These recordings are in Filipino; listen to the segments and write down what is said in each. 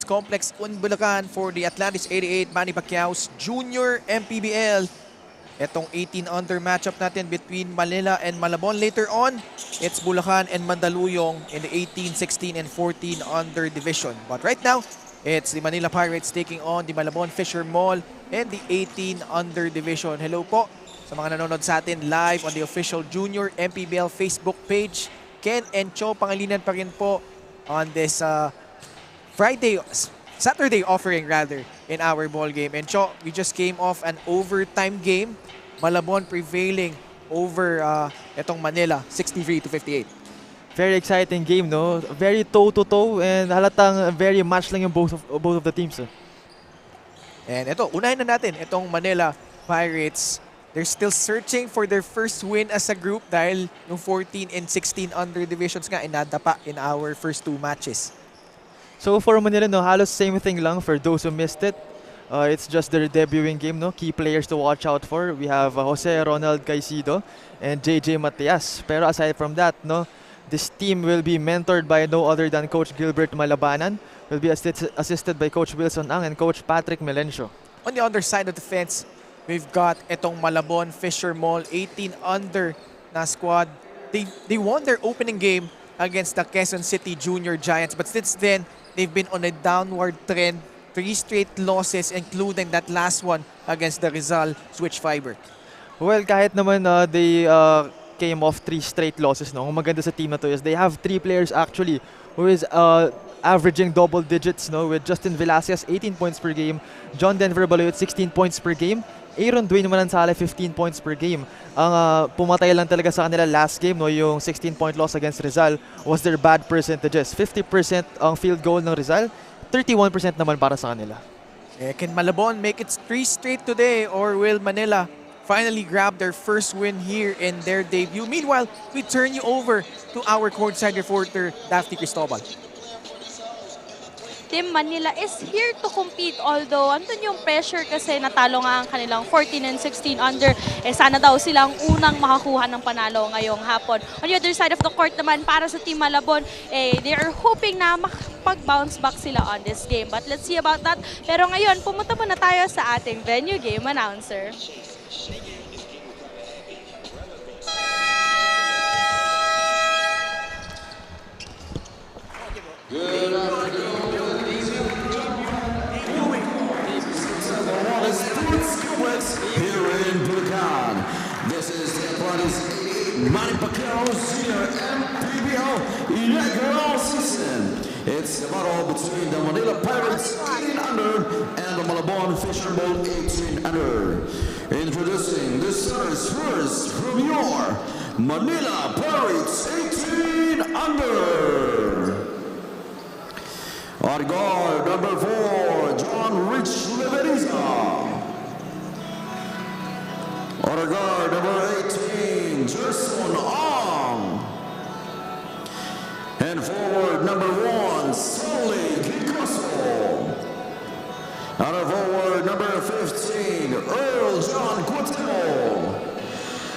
Complex in Bulacan for the Atlantis 88 Manny Pacquiao's Junior MPBL. Itong 18 under matchup natin between Manila and Malabon. Later on, it's Bulacan and Mandaluyong in the 18, 16, and 14 under division. But right now, it's the Manila Pirates taking on the Malabon Fisher Mall and the 18 under division. Hello po sa mga nanonood sa atin live on the official Junior MPBL Facebook page. Ken and Cho, pangalinan pa rin po on this Saturday offering rather in our ball game. And Cho, we just came off an overtime game. Malabon prevailing over itong Manila 63-58. Very exciting game, no? Very toe-to-toe and halatang very match lang yung both of the teams. And ito, unahin na natin itong Manila Pirates. They're still searching for their first win as a group dahil yung 14 and 16 under divisions nga inadapa in our first two matches. So for Manila, no, halos same thing lang for those who missed it. It's just their debuting game, no? Key players to watch out for. We have Jose Ronald Caicedo and JJ Matias. Pero aside from that, no, this team will be mentored by no other than Coach Gilbert Malabanan. Will be assisted by Coach Wilson Ang and Coach Patrick Melencio. On the other side of the fence, we've got itong Malabon Fisher Mall 18 under na squad. They won their opening game against the Quezon City Junior Giants, but since then, they've been on a downward trend. 3 straight losses, including that last one against the Rizal Switch Fiber. Well, kahit naman they came off 3 straight losses, no? Ang maganda sa team na to is they have 3 players actually who is averaging double digits, no? With Justin Velasquez 18 points per game, John Denver Baloy 16 points per game, Aaron Dwayne Manansala 15 points per game. Ang pumatay lang talaga sa kanila last game, no, yung 16-point loss against Rizal was their bad percentages. 50% ang field goal ng Rizal, 31% naman para sa kanila. Can Malabon make it 3 straight today, or will Manila finally grab their first win here in their debut? Meanwhile, we turn you over to our courtside reporter, Daphne Cristobal. Team Manila is here to compete, although andun yung pressure kasi natalo nga ang kanilang 14 and 16 under. Sana daw silang unang makakuha ng panalo ngayong hapon. On the other side of the court naman, para sa Team Malabon, they are hoping na makapag-bounce back sila on this game. But let's see about that. Pero ngayon, pumunta muna tayo sa ating venue game announcer. Good afternoon. Here in Bulacan. This is the Atlantis 88 Manny Pacquiao's Junior MPBL Inaugural season. It's the battle between the Manila Pirates 18 under and the Malabon Fisher Mall 18 under. Introducing the starters first from your Manila Pirates 18 under. On guard, number 4, John Rich Leveriza. On guard, number 18, Gerson Ong. And forward, number 1, Sully Kikoso. On forward, number 15, Earl John Guatemo.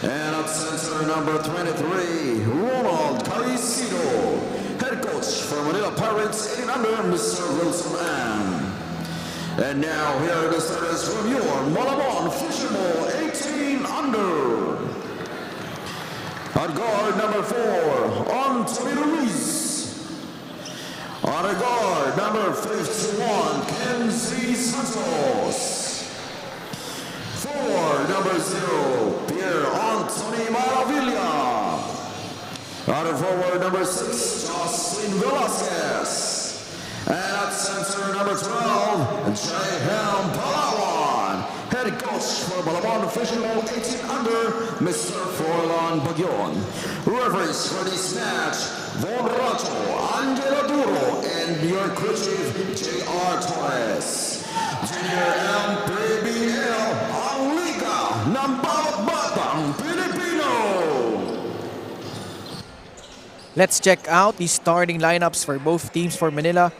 And at center, number 23, Ronald Caicedo. Head coach for Manila Pirates 18 under, Mr. Wilson Ann. And now here are the starters from your Malabon Fisher Mall 18 under. At guard number 4, Anthony Ruiz. On a guard number 51, Kenzie Santos. Forward number 0, Pierre Anthony Maravilla. On a forward number 6, Jocelyn Velasquez. And at center, number 12, Jayham Palawan. Head coach for Malabon Fisher Mall 18 under, Mr. Froilan Bagyon. Referees for this match, Von Racho, Angelo Duro, and your crew chief, J.R. Torres. Junior MPBL, ang Liga ng Bawat Batang Pilipino. Let's check out the starting lineups for both teams for Manila.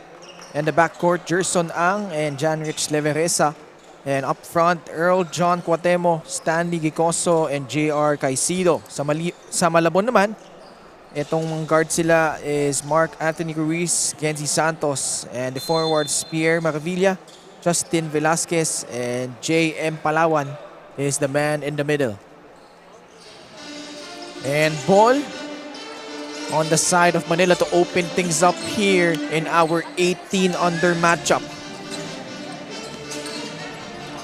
And the backcourt, Gerson Ang and Janrich Leveresa. And up front, Earl John Cuatemo, Stanley Gicoso, and J.R. Caicedo. Sa Malabon naman, Itong guard sila is Mark Anthony Ruiz, Genzi Santos, and the forwards Pierre Maravilla, Justin Velasquez, and J.M. Palawan is the man in the middle. And ball on the side of Manila to open things up here in our 18 under matchup.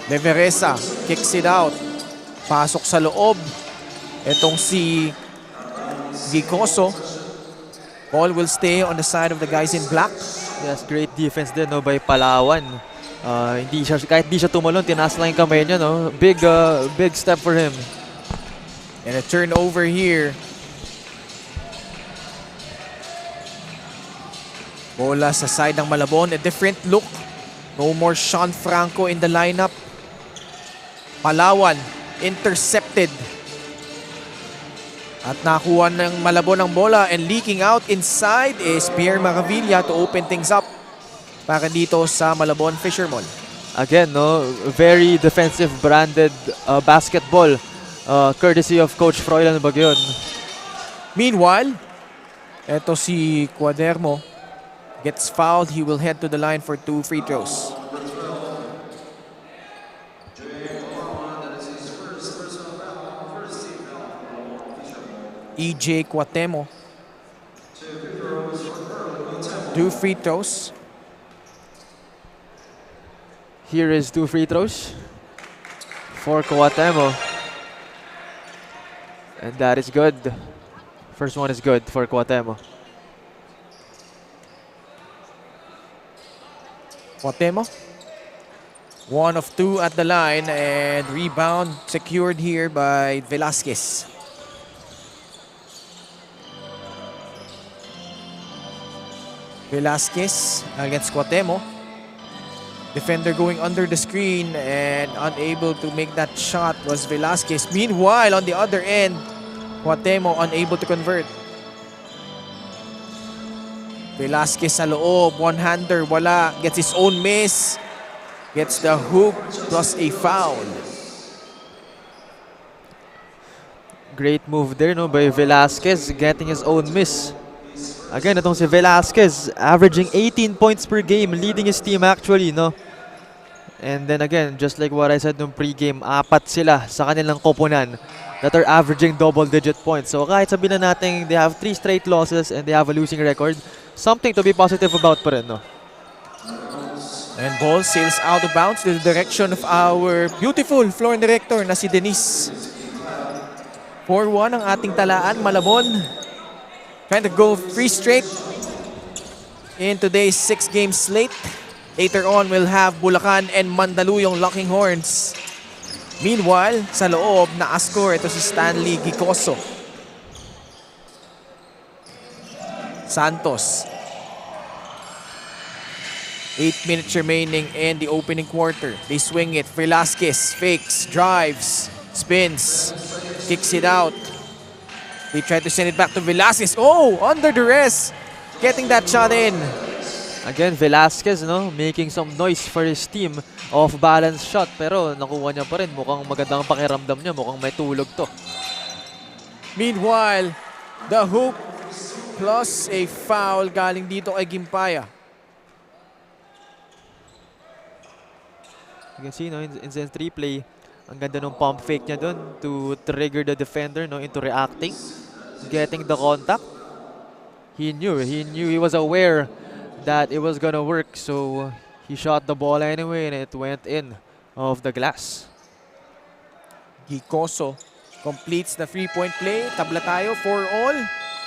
Leveresa kicks it out. Pasok sa loob. Itong si Gicoso. Ball will stay on the side of the guys in black. Yes, great defense din no, by Palawan. Kahit di siya tumalon, tinaas lang yung kamay niya. No? Big step for him. And a turnover here. Bola sa side ng Malabon. A different look. No more Sean Franco in the lineup. Palawan intercepted. At nakuha ng Malabon ang bola and leaking out inside is Pierre Maravilla to open things up para dito sa Malabon Fisherman. Again, no, very defensive branded basketball courtesy of Coach Froilan Bagyon. Meanwhile, eto si Cuadermo gets fouled. He will head to the line for 2 free throws. EJ Cuatemo. 2 free throws. Here is 2 free throws for Cuatemo. And that is good. First one is good for Cuatemo. Cuatemo. 1 of 2 at the line and rebound secured here by Velasquez. Velasquez against Cuatemo. Defender going under the screen and unable to make that shot was Velasquez. Meanwhile, on the other end, Cuatemo unable to convert. Velasquez sa loob, one-hander, wala. Gets his own miss. Gets the hoop plus a foul. Great move there no, by Velasquez getting his own miss. Again, itong si Velasquez averaging 18 points per game, leading his team actually, no? And then again, just like what I said nung pre-game, 4 sila sa kanilang koponan that are averaging double-digit points. So kahit sabihin na natin they have 3 straight losses and they have a losing record, something to be positive about pa rin, no? And ball sails out of bounds to the direction of our beautiful floor director na si Denise. 4-1 ang ating talaan, Malabon. Trying to go 3 straight in today's 6-game slate. Later on, we'll have Bulacan and Mandaluyong locking horns. Meanwhile, sa loob, na-score ito si Stanley Gicoso. Santos. 8 minutes remaining in the opening quarter. They swing it. Velasquez fakes, drives, spins, kicks it out. They try to send it back to Velasquez. Oh, under duress, getting that shot in. Again, Velasquez, no, making some noise for his team. Off-balance shot, pero nakuha niya pa rin. Mukhang magandang pakiramdam niya. Mukhang may tulog to. Meanwhile, the hoop plus a foul galing dito kay Gimpaya. You can see, no, in 3 play, ang ganda ng pump fake niya dun to trigger the defender, no, into reacting, getting the contact. He knew, he was aware that it was gonna work, so he shot the ball anyway and it went in of the glass. Gicoso completes the 3-point play. Tabla tayo, 4-all.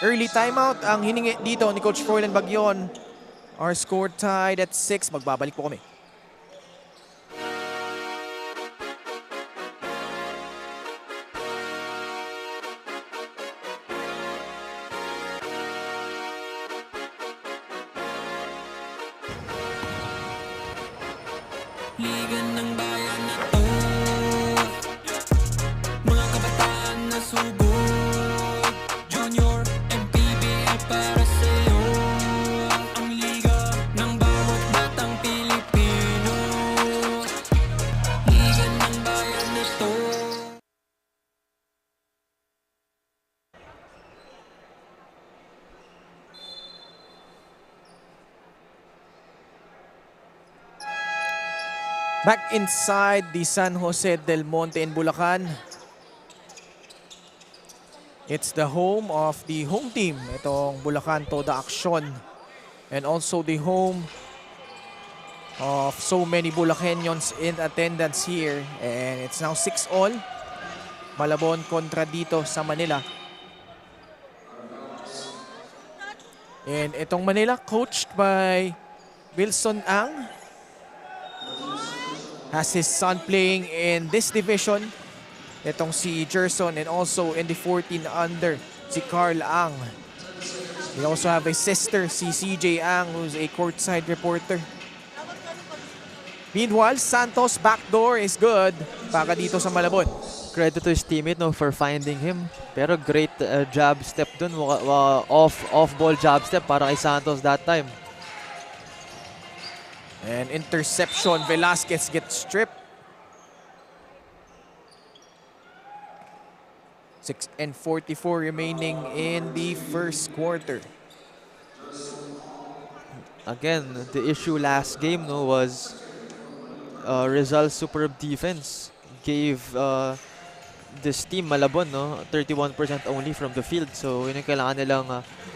Early timeout ang hiningi dito ni Coach Froilan Bagyon. Our score tied at 6. Magbabalik po kami. Ligan ng bayan na to, mga kabataan na subok, Junior, MPBL para sa'yo. Ang liga ng bawat batang Pilipino, ligan ng bayan na to. Back inside the San Jose del Monte in Bulacan. It's the home of the home team, itong Bulacan Toda Aksyon. And also the home of so many Bulakeños in attendance here. And it's now 6-all. Malabon kontra dito sa Manila. And itong Manila coached by Wilson Ang. Has his son playing in this division. Itong si Gerson, and also in the 14 under, si Carl Ang. We also have a sister, si CJ Ang, who's a courtside reporter. Meanwhile, Santos backdoor is good para dito sa Malabon. Credit to his teammate for finding him. Pero great jab step dun. Off-ball jab step para kay Santos that time. And interception, Velasquez gets stripped. 6:44 remaining in the first quarter. Again, the issue last game was Rizal's superb defense gave this team Malabon 31% only from the field. So yun yung kailangan nilang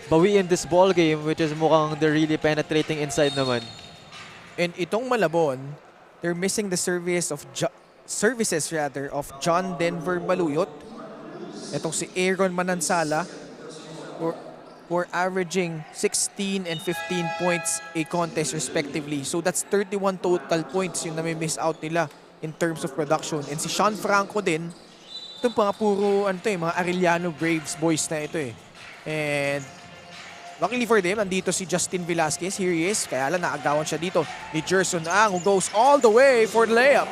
bawiin this ball game, which is mukhang they're really penetrating inside naman. And itong Malabon, they're missing the services of John Denver Maluyot. Itong si Aaron Manansala, who are averaging 16 and 15 points a contest respectively. So that's 31 total points yung nami-miss out nila in terms of production. And si Sean Franco din, itong mga puro mga Arellano Braves boys na ito eh. And luckily for them, nandito si Justin Velasquez. Here he is. Kaya lang naagawan siya dito ni Gerson Ang, who goes all the way for the layup.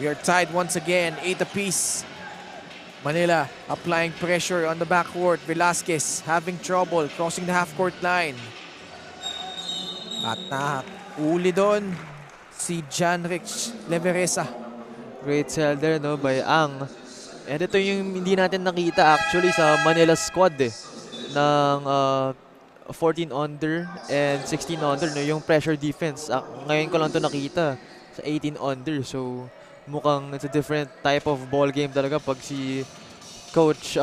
We are tied once again, 8 apiece. Manila applying pressure on the backcourt. Velasquez having trouble crossing the half-court line. At uli doon si Janrich Leveresa. Great sell there by Ang. And ito yung hindi natin nakita actually sa Manila squad ng 14 under and 16 under, yung pressure defense. Ngayon ko lang ito nakita sa 18 under. So mukhang it's a different type of ball game talaga pag si Coach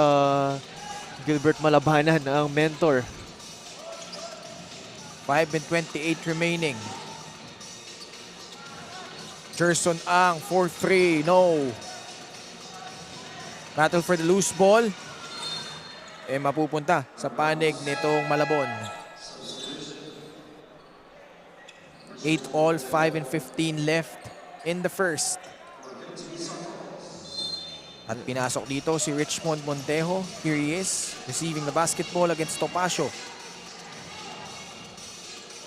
Gilbert Malabanan ang mentor. 5:28 remaining. Gerson Ang, 4-3, no. Battle for the loose ball. Mapupunta sa panig nitong Malabon. 8-all, 5:15 left in the first. At pinasok dito si Richmond Montejo. Here he is, receiving the basketball against Topacio.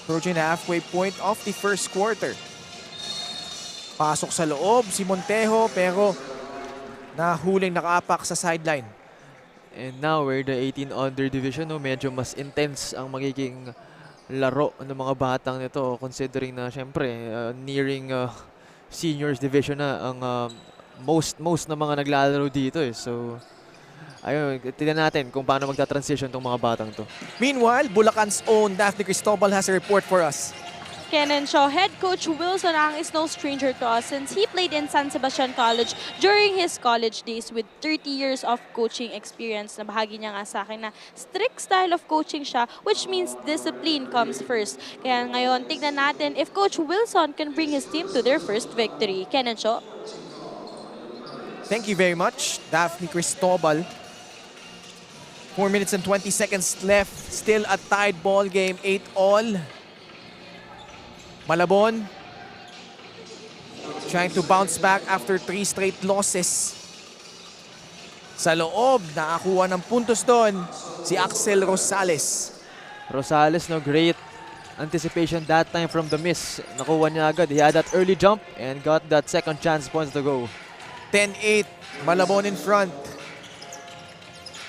Approaching the halfway point of the first quarter. Pasok sa loob si Montejo, pero nahuling nakaapak sa sideline. And now we're the 18 under division. Medyo mas intense ang magiging laro ng mga batang nito, considering na syempre nearing seniors division na ang most na mga naglalaro dito So ayun, tignan natin kung paano magta-transition tong mga batang to. Meanwhile, Bulacan's own Daphne Cristobal has a report for us. Kenan Shaw, head coach Wilson Ang is no stranger to us since he played in San Sebastian College during his college days with 30 years of coaching experience. Nabahagi niya nga sa akin na strict style of coaching siya, which means discipline comes first. Kaya ngayon, tignan natin if Coach Wilson can bring his team to their first victory. Kenan Shaw. Thank you very much, Daphne Cristobal. 4 minutes and 20 seconds left. Still a tied ball game, 8-all. Malabon trying to bounce back after 3 straight losses. Sa loob, nakakuha ng puntos doon si Axel Rosales. Rosales, great anticipation that time from the miss. Nakuha niya agad. He had that early jump and got that second chance points to go. 10-8, Malabon in front.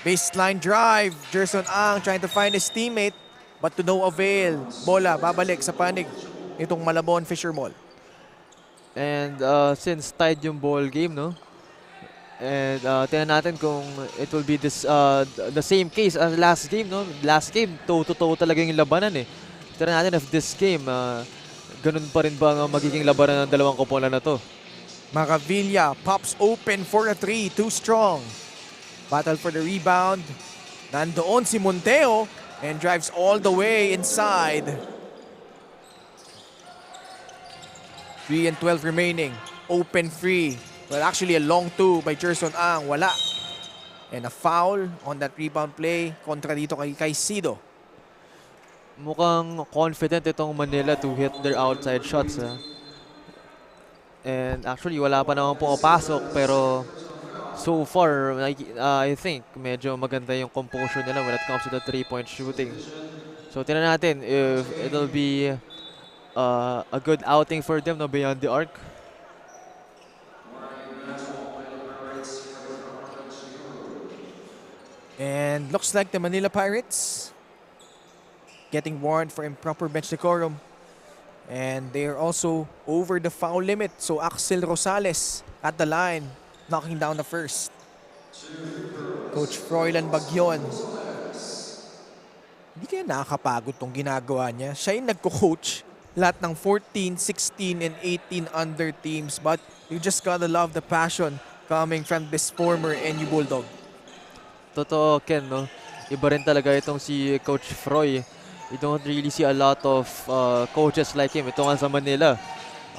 Baseline drive, Gerson Ang trying to find his teammate but to no avail. Bola, babalik sa panig itong Malabon Fisher Mall. And since tied yung ball game, and tingnan natin kung it will be this the same case as last game, Last game, toe-to-toe talaga yung labanan Tira natin if this game, ganun pa rin ba ang magiging labanan ng dalawang koponan na to? Maravilla pops open for a three. Too strong. Battle for the rebound. Nandoon si Monteo and drives all the way inside. 3 and 12 remaining. Open free. Well, actually a long two by Jerson Ang. Wala. And a foul on that rebound play kontra dito kay Sido. Mukhang confident itong Manila to hit their outside shots. And actually, wala pa naman pumapasok pero so far, I think medyo maganda yung composure nila when it comes to the 3-point shooting. So, tingnan natin if it'll be a good outing for them no, beyond the arc. And looks like the Manila Pirates getting warned for improper bench decorum. And they are also over the foul limit. So Axel Rosales at the line, knocking down the first. Coach Froilan Bagyon. Hindi kaya nakakapagod tong ginagawa niya. Siya yung nagko-coach lahat ng 14, 16, and 18 under teams. But you just gotta love the passion coming from this former NU Bulldog. Totoo, Ken, no? Iba rin talaga itong si Coach Froy. You don't really see a lot of coaches like him. Ito nga sa Manila.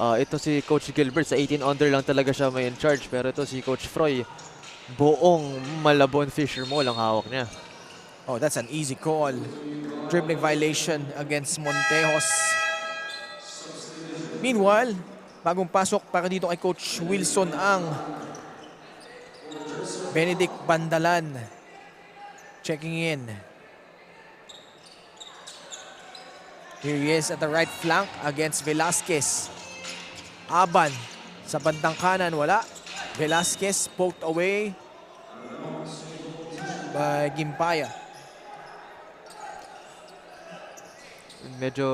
Ito si Coach Gilbert, sa 18 under lang talaga siya may in charge. Pero ito si Coach Froy, buong Malabon Fisher Mall ang hawak niya. Oh, that's an easy call. Dribbling violation against Montejos. Meanwhile, bagong pasok para dito kay Coach Wilson Ang. Benedict Bandalan checking in. Here he is at the right flank against Velasquez. Aban sa bandang kanan, wala. Velasquez poked away by Gimpaya. Medyo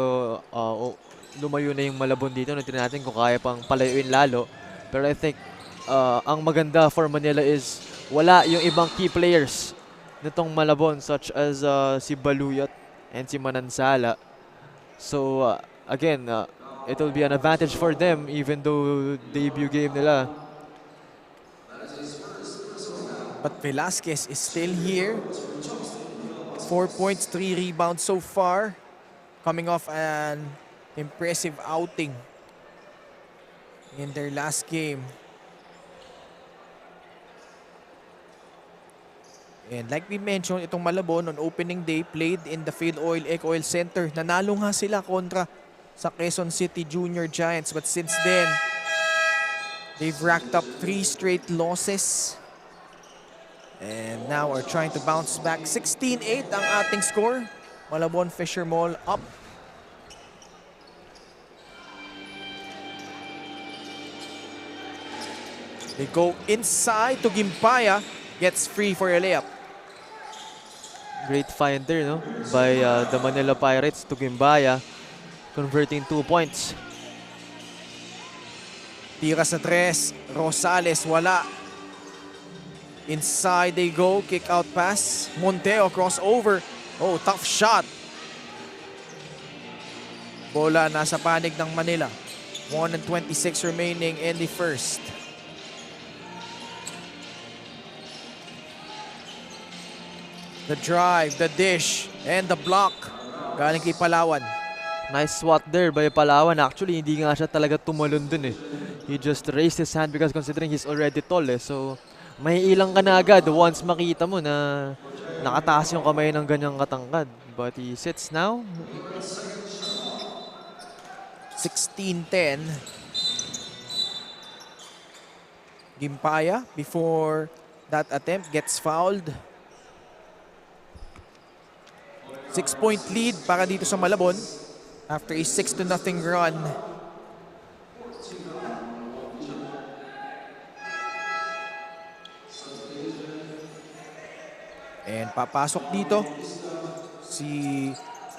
lumayo na yung Malabon dito. Natin natin kung kaya pang palayuin lalo. Pero I think ang maganda for Manila is wala yung ibang key players nitong Malabon such as si Baluyot and si Manansala. So again, it will be an advantage for them even though debut game nila. But Velasquez is still here. 4 points, 3 rebounds so far. Coming off an impressive outing in their last game. And like we mentioned, itong Malabon on opening day played in the Field Oil Egg Oil Center. Nanalo nga sila kontra sa Quezon City Junior Giants. But since then, they've racked up 3 straight losses. And now are trying to bounce back. 16-8 ang ating score. Malabon Fisher Mall up. They go inside to Gimpaya. Gets free for a layup. Great find there, no? By the Manila Pirates to Gimbaya, converting 2 points. Tira sa 3. Rosales, wala. Inside they go. Kick out pass. Monteo crossover. Oh, tough shot. Bola nasa panig ng Manila. 1 and 26 remaining in the first. The drive, the dish, and the block. Galing kay Palawan. Nice swat there by Palawan. Actually, hindi nga siya talaga tumalon dun eh. He just raised his hand because considering he's already tall eh. So, may ilang ka na agad once makita mo na nakataas yung kamay ng ganyang katangkad. But he sits now. 16-10. Gimpaya, before that attempt, gets fouled. 6-point lead para dito sa Malabon after a 6-0 run. And papasok dito si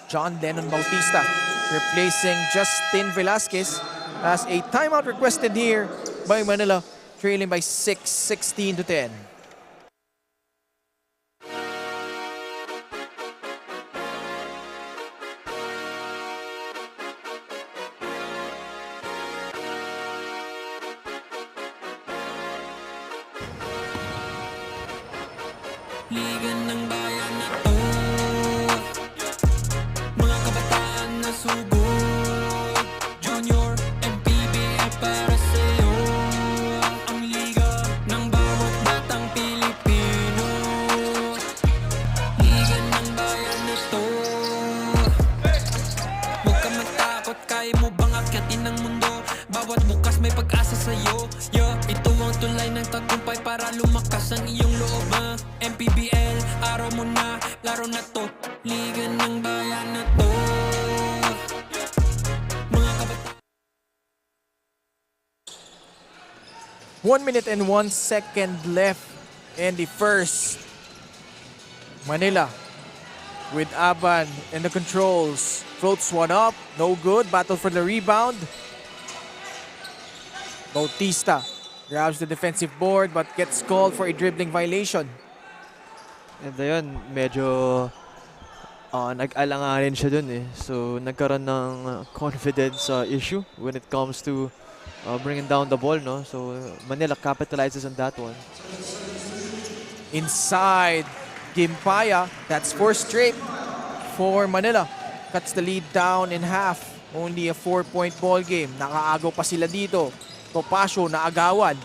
John Lennon Bautista replacing Justin Velasquez as a timeout requested here by Manila, trailing by 6, 16-10. Liga ng bayan na to, mga kabataan na sugod. Junior, MPBL para sa'yo. Ang liga ng bawat batang Pilipino. Liga ng bayan na to, huwag ka matakot, kaya mo bang akyatin ang mundo? Bawat bukas may pag-asa sa'yo. Ito ang tulay ng tagumpay para lumakas ang iyong loob. MPBL, araw mo na, laro na to. Liga ng bayan na to, mga kabataan. 1 minute and 1 second left in the first. Manila with Aban in the controls. Floats one up, no good. Battle for the rebound. Bautista grabs the defensive board but gets called for a dribbling violation. And ayun, medyo nag-alanganin siya dun eh. So nagkaroon ng confidence issue when it comes to bringing down the ball, no? So Manila capitalizes on that one. Inside, Gimpaya. That's 4 straight for Manila. Cuts the lead down in half. Only a 4-point ball game. Nakaagaw pa sila dito. Topacio na agawan.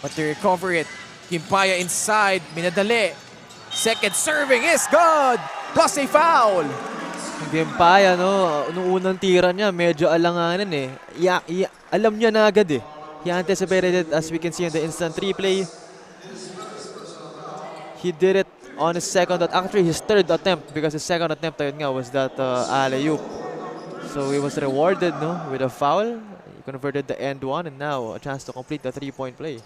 But they recover it. Gimpaya inside. Minadali. Second serving is good. Plus a foul. Gimpaya, no? Nung unang tira niya, medyo alanganin eh. Alam niya na agad eh. He anticipated it, as we can see in the instant replay. He did it on his second, actually his third attempt, because his second attempt ayun nga was that alley-oop. So he was rewarded, no, with a foul. He converted the end one, and now a chance to complete the 3-point play.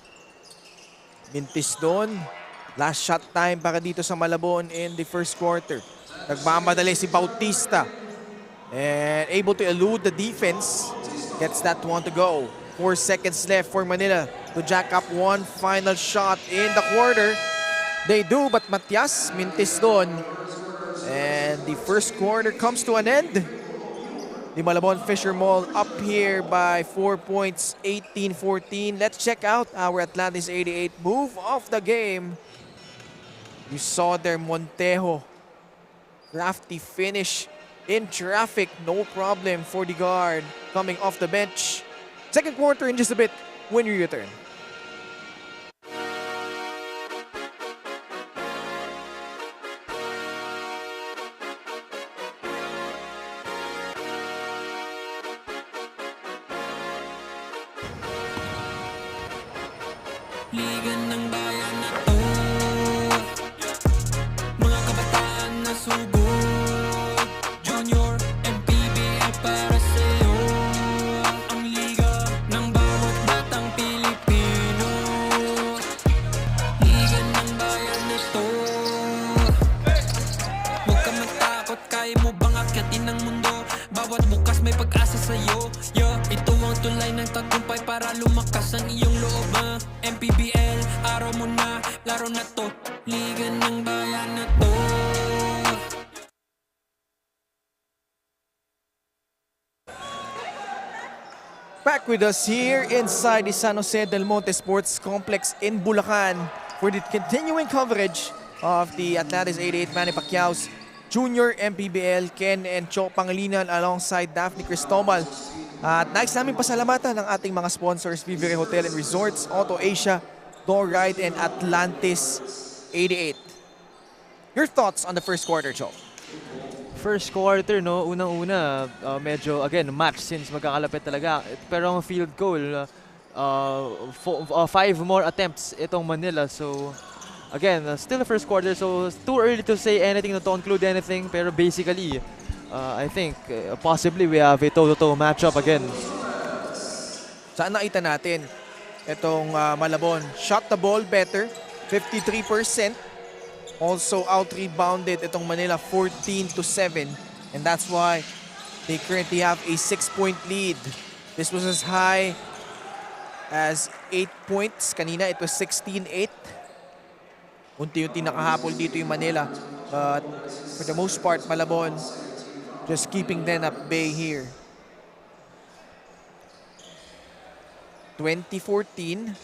Mintis doon. Last shot time para dito sa Malabon in the first quarter. Nagmamadali si Bautista. And able to elude the defense. Gets that one to go. 4 seconds left for Manila to jack up one final shot in the quarter. They do, but Matias mintis doon. And the first quarter comes to an end. The Malabon Fisher Mall up here by 4 points, 18-14. Let's check out our Atlantis 88 move of the game. You saw their Montejo. Crafty finish in traffic. No problem for the guard coming off the bench. Second quarter in just a bit when you return. Liga ng bayan na to, mga kabataan na sugod. Junior, MPBL para sa'yo. Ang liga ng bawat batang Pilipino. Liga ng bayan na to, huwag ka matakot, kaya mo bang akyatin ang mundo? Bawat bukas may pag-asa sa'yo. Ito ang tulay ng tagumpay para lumakas ang iyong loob. MPBL, araw mo na, laro na to. Liga ng bayan na to. Back with us here inside the San Jose del Monte Sports Complex in Bulacan for the continuing coverage of the Atlantis 88 Manny Pacquiao's Junior MPBL. Ken and Cho Pangilinan alongside Daphne Cristobal. At nais namin pasalamatan ng ating mga sponsors, Vivere Hotel and Resorts, Auto Asia, Door Ride, and Atlantis 88. Your thoughts on the first quarter, Cho? First quarter, no, unang-una, medyo, again, match since magkakalapit talaga. Pero ang field goal, 5 more attempts itong Manila. So, again, still the first quarter, so too early to say anything, to conclude anything. Pero basically, I think possibly we have a toe-to-toe matchup again. Saan nakita natin itong Malabon? Shot the ball better, 53%. Also out-rebounded itong Manila 14-7. And that's why they currently have a 6-point lead. This was as high as 8 points. Kanina it was 16-8. Unti-unti nakahabol dito yung Manila. But for the most part, Malabon just keeping them at bay here. 2014.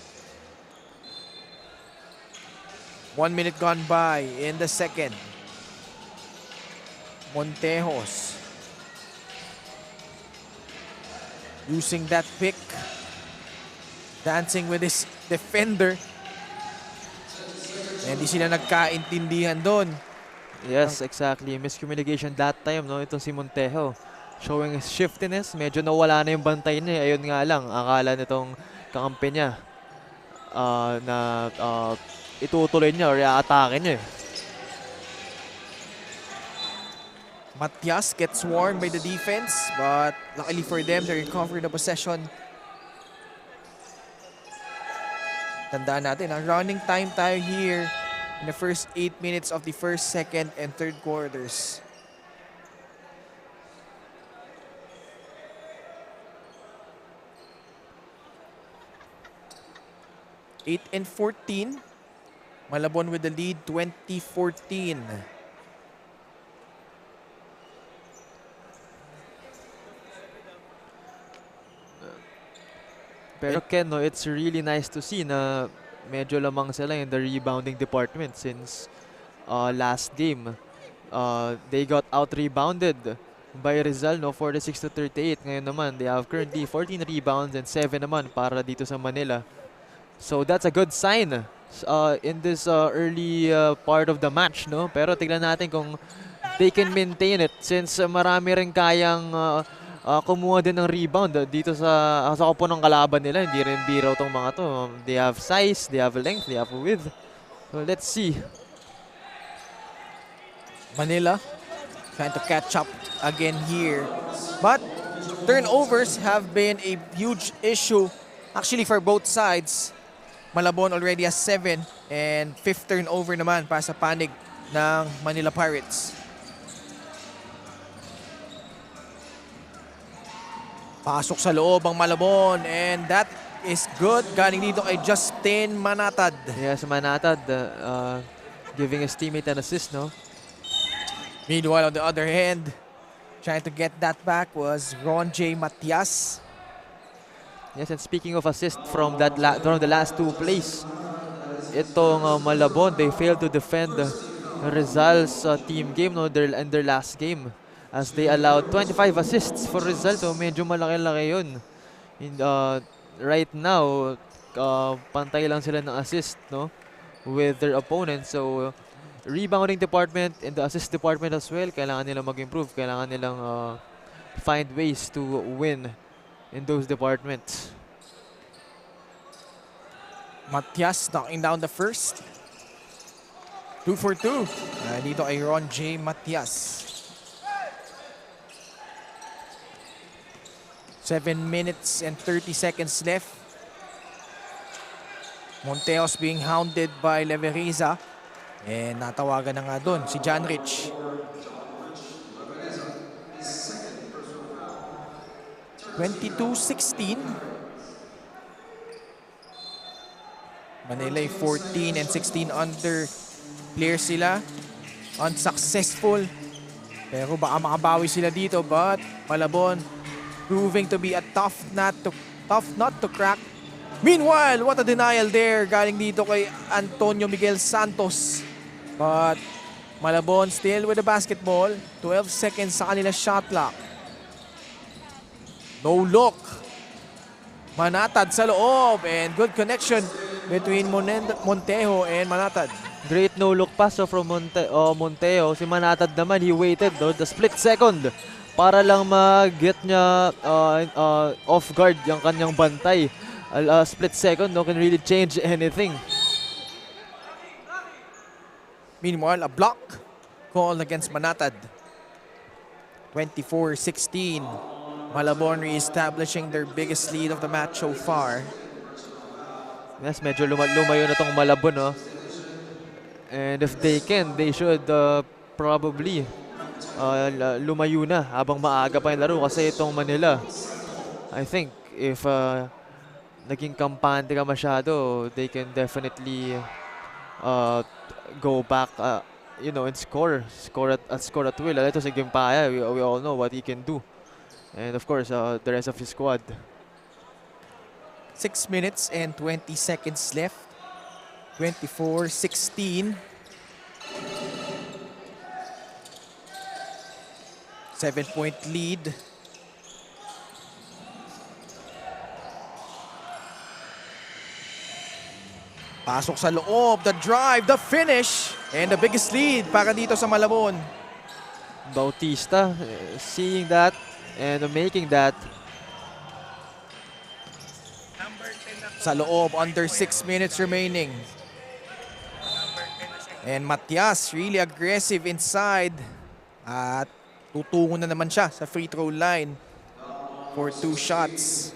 1 minute gone by in the second. Montejos using that pick. Dancing with his defender. Hindi sila nagkaintindihan doon. Yes, exactly. Miscommunication that time, no? Itong si Montejo. Showing his shiftiness. Medyo nawala na yung bantay niya. Ayun nga lang, akala nitong kakampi niya na itutuloy niya or i-atake niya. Matias gets warned by the defense, but luckily for them, they recover the possession. Tandaan natin, ang running time tayo here in the first 8 minutes of the first, second, and third quarters. Eight and 14. Malabon with the lead, 20-14. Pero Ken, no, it's really nice to see na medyo lamang sila in the rebounding department since last game. They got out-rebounded by Rizal, no, 46-38. Ngayon naman, they have currently 14 rebounds and 7 naman para dito sa Manila. So that's a good sign in this early part of the match, no? Pero tignan natin kung they can maintain it since marami rin kayang kumuha din ng rebound dito sa kupo ng kalaban nila. Hindi rin biro tong mga to. They have size, they have length, they have width. So let's see. Manila trying to catch up again here. But turnovers have been a huge issue actually for both sides. Malabon already has 7 and 5th turnover naman para sa panig ng Manila Pirates. Pasok sa loob ang Malabon and that is good. Galing dito kay Justin Manatad. Yes, Manatad giving his teammate an assist, no? Meanwhile, on the other hand, trying to get that back was Ron J. Matias. Yes, and speaking of assist from from the last two plays, itong Malabon, they failed to defend Rizal's team game, no, in their last game, as they allowed 25 assists for Rizal. So medyo malaki-laki yun. Right now, pantay lang sila ng assist, no, with their opponents. So rebounding department and the assist department as well, kailangan nilang mag-improve. Kailangan nilang find ways to win in those departments. Matias knocking down the first. 2 for 2. Dito ay Ron J. Matias. 7 minutes and 30 seconds left. Monteos being hounded by Leveriza. And natawagan na nga doon si John Rich. 22-16. Manila 14 and 16 under players sila. Unsuccessful. Pero baka makabawi sila dito, but Malabon proving to be a tough nut to crack. Meanwhile, what a denial there galing dito kay Antonio Miguel Santos. But Malabon still with the basketball. 12 seconds sa kanila shot clock. No look. Manatad sa loob and good connection between Montejo and Manatad. Great no-look pass from Monteo. Si Manatad naman, he waited the split second para lang mag-get niya off guard yung kanyang bantay. Split second, no, can really change anything. Meanwhile, a block call against Manatad. 24-16. Malabon re-establishing their biggest lead of the match so far. Yes, medyo lumayo na tong Malabon, no? And if they can, they should probably lumayo na habang maaga pa yung laro. Kasi itong Manila, I think, if naging kampante ka masyado, they can definitely go back, and score at will. Ito si Gimpaya, we all know what he can do. And of course, the rest of his squad. 6 minutes and 20 seconds left. 24-16. 7-point lead. Pasok sa loob, the drive, the finish, and the biggest lead para dito sa Malabon. Bautista seeing that and making that. Sa loob, under 6 minutes remaining. And Matias really aggressive inside. At tutungo na naman siya sa free throw line for 2 shots.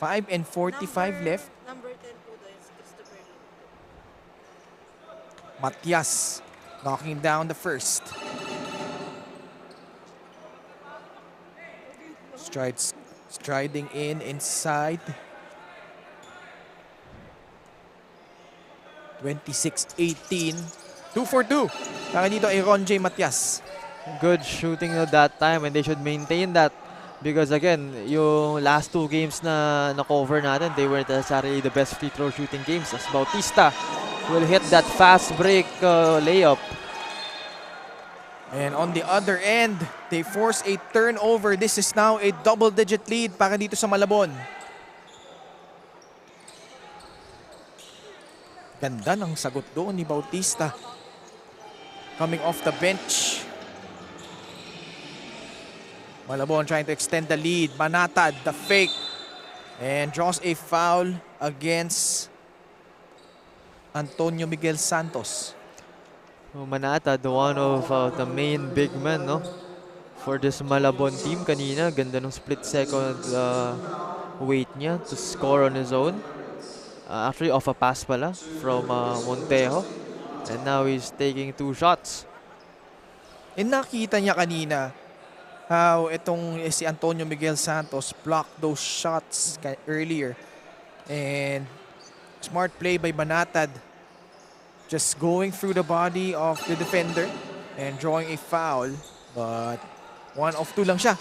Five and 45 left. Number 10 po daw is Christopher Lee. Matias knocking down the first. Striding in inside. 26-18. 2 for 2. Para dito ay Ron J. Matias. Good shooting at that time and they should maintain that. Because again, yung last 2 games na na-cover natin, they weren't necessarily the best free throw shooting games. As Bautista will hit that fast break layup. And on the other end, they force a turnover. This is now a double-digit lead para dito sa Malabon. Ganda ng sagot doon ni Bautista. Coming off the bench. Malabon trying to extend the lead. Manatad, the fake. And draws a foul against Antonio Miguel Santos. Manatad, one of the main big men, no? For this Malabon team kanina. Ganda ng split second wait niya to score on his own. Actually off a pass pala from Monte. And now he's taking 2 shots. And nakita niya kanina how itong si Antonio Miguel Santos blocked those shots earlier. And smart play by Manatad. Just going through the body of the defender and drawing a foul. But 1 of 2 lang siya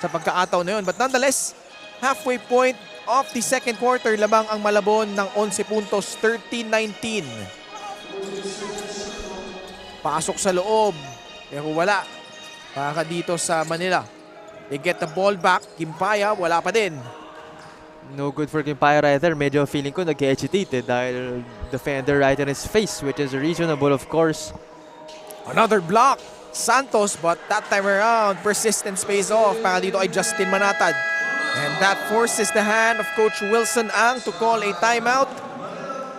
sa pagkaataw na yun. But nonetheless, halfway point of the second quarter, labang ang Malabon ng 11 puntos, 13-19. Pasok sa loob, pero wala. Para dito sa Manila. They get the ball back. Kimpaya, wala pa din. No good for Kimpaya right there. Medyo feeling ko nag-hesitate dahil defender right in his face, which is reasonable of course. Another block. Santos, but that time around, persistence pays off. Para dito ay Justin Manatad. And that forces the hand of Coach Wilson Ang to call a timeout.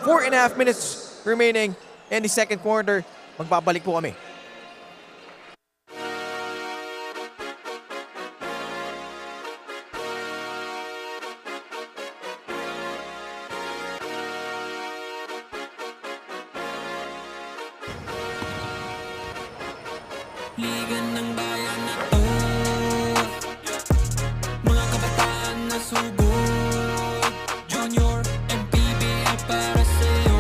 4.5 minutes remaining in the second quarter. Magbabalik po kami. Liga ng bayan na to, mga kabataan na sugod. Junior, MPBL para sa'yo.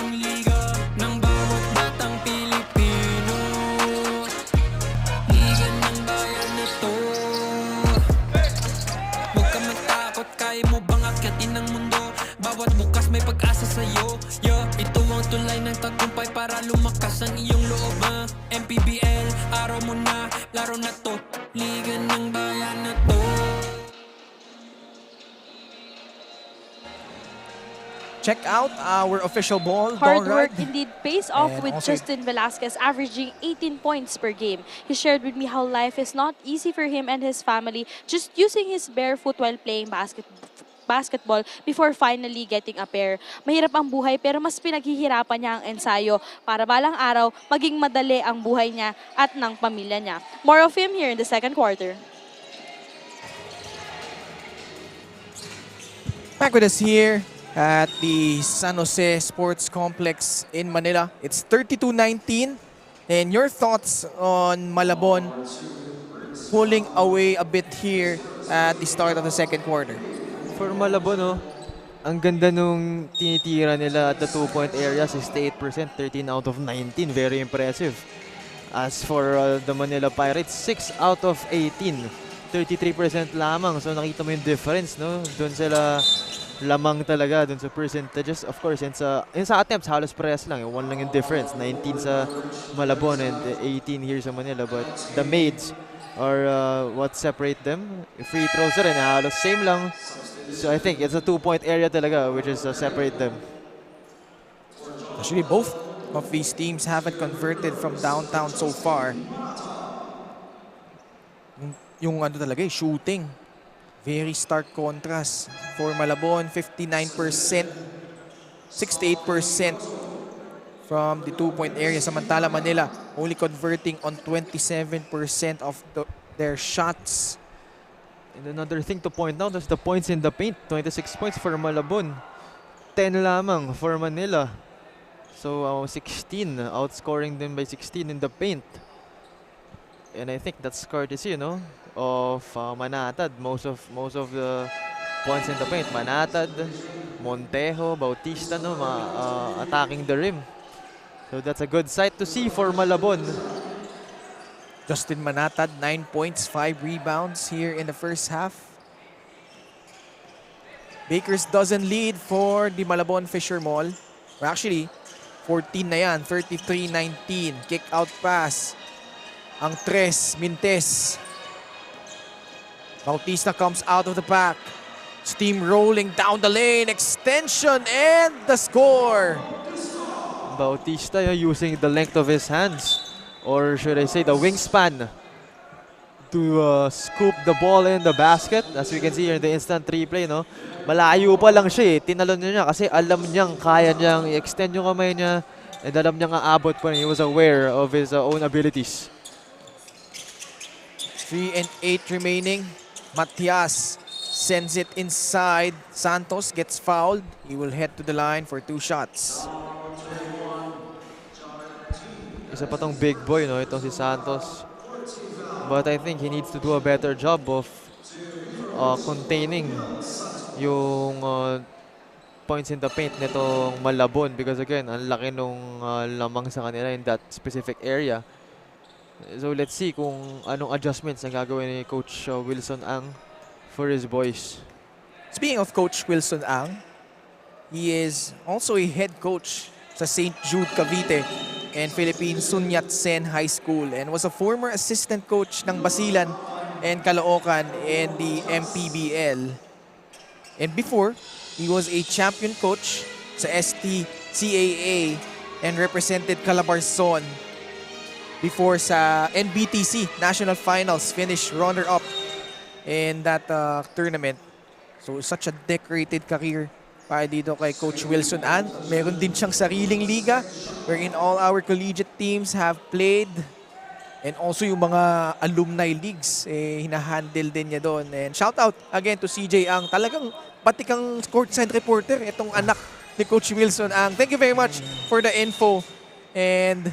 Ang liga ng bawat batang Pilipino. Liga ng bayan na to. Huwag ka matakot, kaya mo bang akyatin ang mundo? Bawat bukas may pag-asa sa'yo. Ito ang tulay ng tagumpay para lumakas ang iyong loob. MPBL, araw mo na, laro na to. Liga ng bayan na to. Check out our official ball. Hard Dorad. work indeed pays off And with also- Justin Velasquez averaging 18 points per game. He shared with me how life is not easy for him and his family, just using his bare foot while playing basketball before finally getting a pair. Mahirap ang buhay pero mas pinaghihirapan niya ang ensayo para balang araw maging madali ang buhay niya at ng pamilya niya. More of him here in the second quarter. Back with us here at the San Jose Sports Complex in Manila. It's 32-19. And your thoughts on Malabon pulling away a bit here at the start of the second quarter? For Malabon, ang ganda nung tinitira nila at the 2-point area, 68%, 13 out of 19. Very impressive. As for the Manila Pirates, 6 out of 18. 33% lamang. So nakita mo yung difference, no? Doon sila lamang talaga dun sa percentages. Of course, sa attempts, halos parehas lang. Yung 1 lang yung difference. 19 sa Malabon and 18 here sa Manila. But the maids are what separate them. Free throws rin, halos same lang. So I think it's a 2-point area talaga which is separate them. Actually, both of these teams haven't converted from downtown so far. Yung ano talaga shooting. Very stark contrast. For Malabon, 59%, 68% from the 2-point area. Samantala Manila, only converting on 27% of their shots. And another thing to point out is the points in the paint. 26 points for Malabon. 10 lamang for Manila. So 16, outscoring them by 16 in the paint. And I think that's courtesy, of Manatad. Most of the points in the paint. Manatad, Montejo, Bautista, attacking the rim. So that's a good sight to see for Malabon. Justin Manatad, 9 points, 5 rebounds here in the first half. Baker's dozen lead for the Malabon Fisher Mall. Well, actually, 14 na yan, 33-19. Kick out pass. Ang tres, Mintes. Bautista comes out of the pack. Steamrolling down the lane, extension, and the score. Bautista using the length of his hands, or should I say the wingspan, to scoop the ball in the basket. As we can see here in the instant replay, malayo pa lang siya, tinalon niya kasi alam niyang kaya niyang i-extend yung kamay niya and alam niyang aabot pa rin. He was aware of his own abilities. 3 and 8 remaining. Matias sends it inside. Santos gets fouled. He will head to the line for 2 shots. Isa pa tong big boy, itong si Santos. But I think he needs to do a better job of containing yung points in the paint nitong Malabon, because again, ang laki nung lamang sa kanila in that specific area. So let's see kung anong adjustments ang gagawin ni Coach Wilson Ang for his boys. Speaking of Coach Wilson Ang, he is also a head coach sa St. Jude Cavite and Philippine Sun Yat-sen High School, and was a former assistant coach ng Basilan and Caloocan in the MPBL. And before, he was a champion coach sa STCAA and represented Calabarzon before sa NBTC National Finals, finished runner-up in that tournament. So such a decorated career para dito kay Coach Wilson An. Meron din siyang sariling liga wherein all our collegiate teams have played, and also yung mga alumni leagues, hinahandle din niya doon. And shout out again to CJ Ang. Talagang batikang courtside reporter itong anak ni Coach Wilson Ang. Thank you very much for the info. And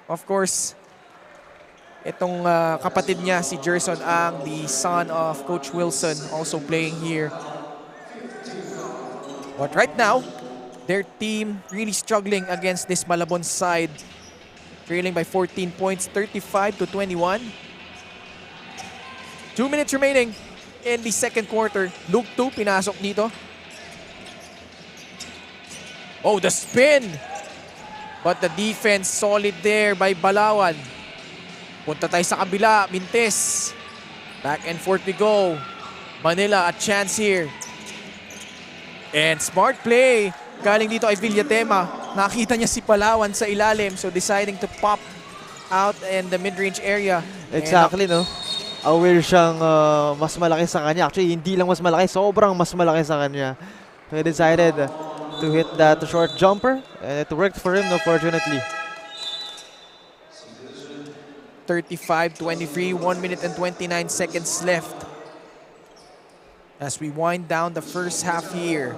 of course, itong kapatid niya, si Jerson Ang, the son of Coach Wilson, also playing here. But right now, their team really struggling against this Malabon side. Trailing by 14 points, 35-21. 2 minutes remaining in the second quarter. Luke 2, pinasok dito. Oh, the spin! But the defense solid there by Balawan. Punta tayo sa kabila, Mintes. Back and forth we go. Manila, a chance here. And smart play. Galing dito ay Villatema. Nakita niya si Palawan sa ilalim, so deciding to pop out in the mid-range area. Exactly, aware siyang mas malaki sa kanya. Actually, hindi lang mas malaki, sobrang mas malaki sa kanya. So he decided to hit that short jumper, and it worked for him, fortunately. 35-23, 1 minute and 29 seconds left as we wind down the first half here.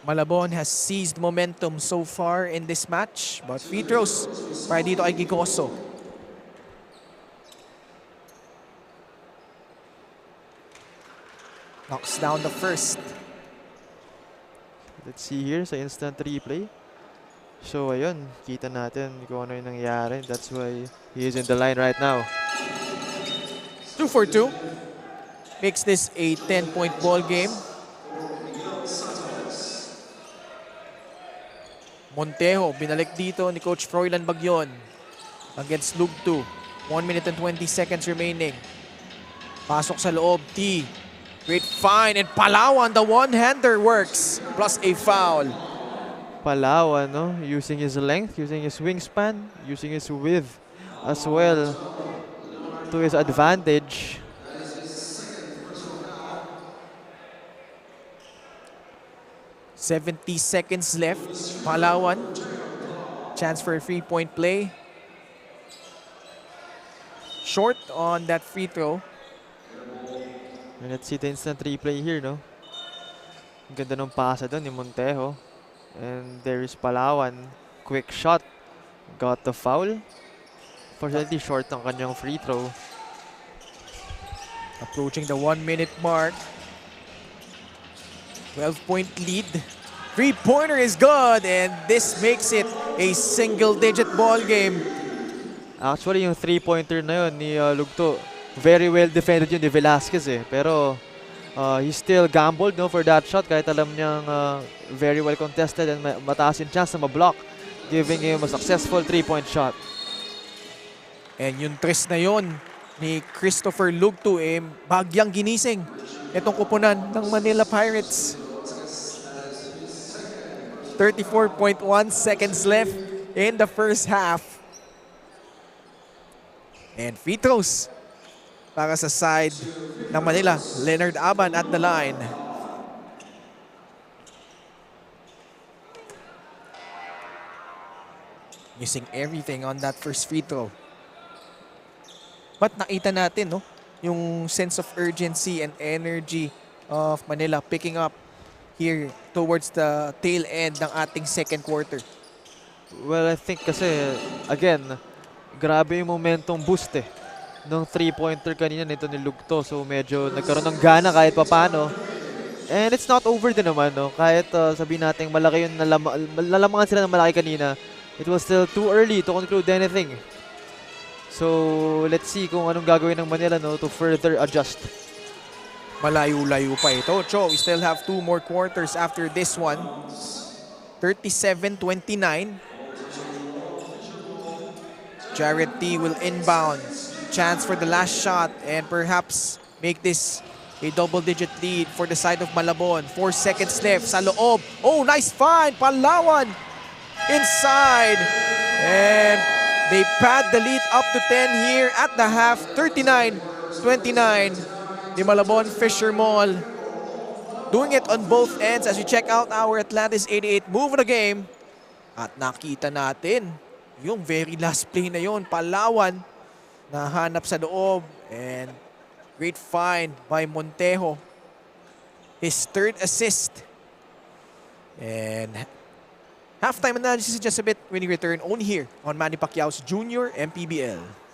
Malabon has seized momentum so far in this match, but free throws para dito ay Gigoso. Knocks down the first. Let's see here sa instant replay. So ayun, kita natin kung ano yung nangyari. That's why he is in the line right now. 2 for 2. Makes this a 10-point ball game. Montejo, binalik dito ni Coach Froilan Bagyon against Lug 2. 1 minute and 20 seconds remaining. Pasok sa loob, T. Great find, and Palawan, the one-hander works, plus a foul. Palawan, no? Using his length, using his wingspan, using his width as well to his advantage. $70 seconds left. Palawan, chance for a free-point play. Short on that free throw. And let's see the instant replay here, no? Ang ganda ng pasa doon ni Montejo. And there is Palawan. Quick shot. Got the foul. Fortunately, short ang kanyang free throw. Approaching the 1-minute mark. 12-point lead. Three-pointer is good, and this makes it a single-digit ball game. Actually, yung three-pointer na yun ni Lugto, very well defended yun ni Velasquez eh. Pero he still gambled, no, for that shot kahit alam niyang very well contested and mataas yung chance na ma-block, giving him a successful three-point shot. And yung tres na yon ni Christopher Lugto, bagyang ginising itong kupunan ng Manila Pirates. 34.1 seconds left in the first half. And free throws para sa side ng Manila. Leonard Aban at the line. Missing everything on that first free throw. But nakita natin, no, yung sense of urgency and energy of Manila picking up here towards the tail end ng ating second quarter. Well, I think kasi, again, grabe yung momentum boost eh ng three-pointer kanina nito ni Lugto. So medyo nagkaroon ng gana kahit papano. And it's not over din naman, no? Kahit sabihin natin malaki yung nalamangan sila ng malaki kanina, it was still too early to conclude anything. So let's see kung anong gagawin ng Manila, no, to further adjust. Malayo-layo pa ito. Cho, we still have 2 more quarters after this one. 37-29. Jared T will inbound. Chance for the last shot and perhaps make this a double-digit lead for the side of Malabon. 4 seconds left sa loob. Oh, nice find! Palawan inside. And they pad the lead up to 10 here at the half. 39-29. The Malabon Fisher Mall doing it on both ends as we check out our Atlantis 88 move of the game. At nakita natin yung very last play na yun. Palawan nahanap sa loob and great find by Montejo. His 3rd assist. And halftime analysis is just a bit when we return only here on Manny Pacquiao's Junior MPBL.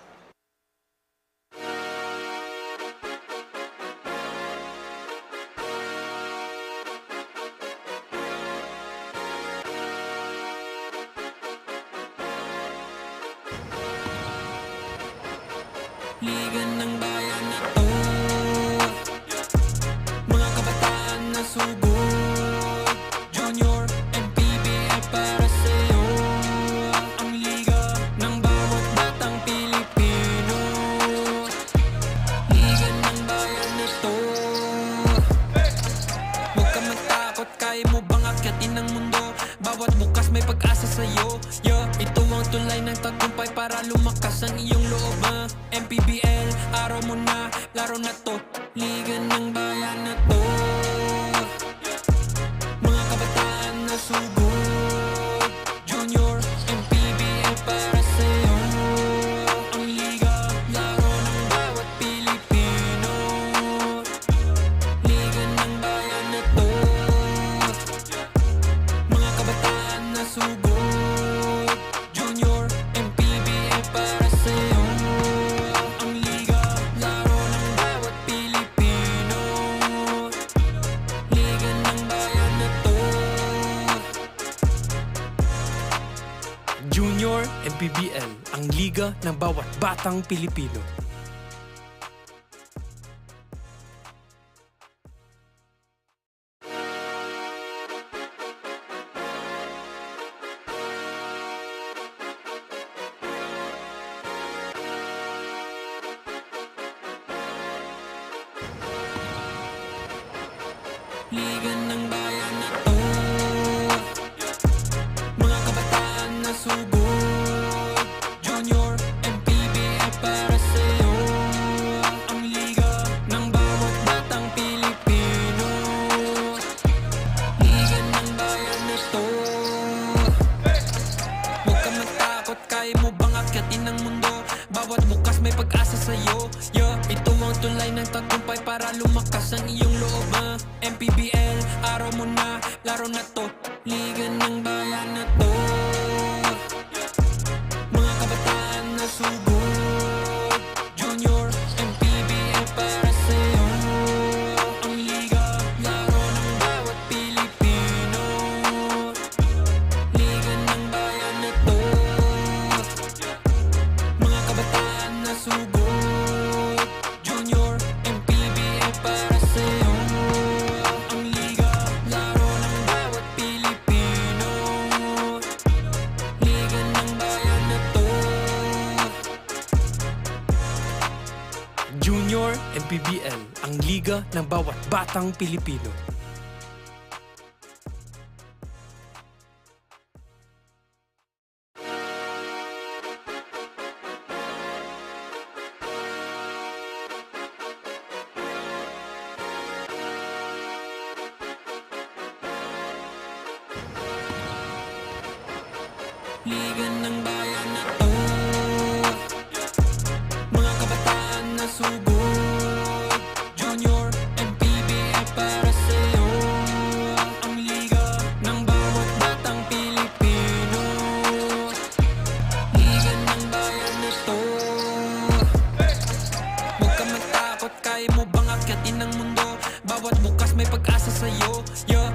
Liga ng bayan na to, mga kabataan na subok. Junior MPBL para sa'yo, ang liga ng bawat batang Pilipino. Liga ng bayan na to, huwag ka matakot, kaya mo bang akyatin ang mundo? Bawat bukas may pag-asa sa'yo. Ito ang tulay ng tagumpay para lumakas ang iyong loob. MPBL, araw mo na, laro na to. Liga ng bayan na to, mga kabataan na sugod. Junior MPBL para sa'yo, ang liga, laro ng bawat Pilipino. Liga ng bayan na to, mga kabataan na sugod. Junior MPBL para sa'yo, ang liga, laro ng bawat Pilipino. bawat batang Pilipino. Liga ng bayan na to, mga kabataan na sugod, Junior, MPBL para sa'yo. Ang liga ng bawat batang Pilipino. Liga ng bayan na to, huwag ka matakot, kaya mo bang akyatin ang mundo? Bawat bukas may pag-asa sa'yo. Ito ang tulay ng tagumpay para lumakas ang iyong loob. MPBL, araw mo na, laro na to. Liga ng bayan na to, mga kabataan na sugod, Junior, MPBL para sa'yo. Ang liga, laro ng bawat Pilipino. Liga ng bayan na to, mga kabataan na sugod, Junior, MPBL para sa'yo. Ang liga, laro ng bawat Pilipino. Liga ng bayan na to, Junior, MPBL, ang liga ng bawat batang Pilipino. Liga ng bayan na to, mga kabataan na sugod, Junior, MPBL para sa'yo. Ang liga ng bawat batang Pilipino. Liga ng bayan na to, huwag ka matakot, kaya mo bang akyatin ang mundo? Bawat bukas may pag-asa sa'yo.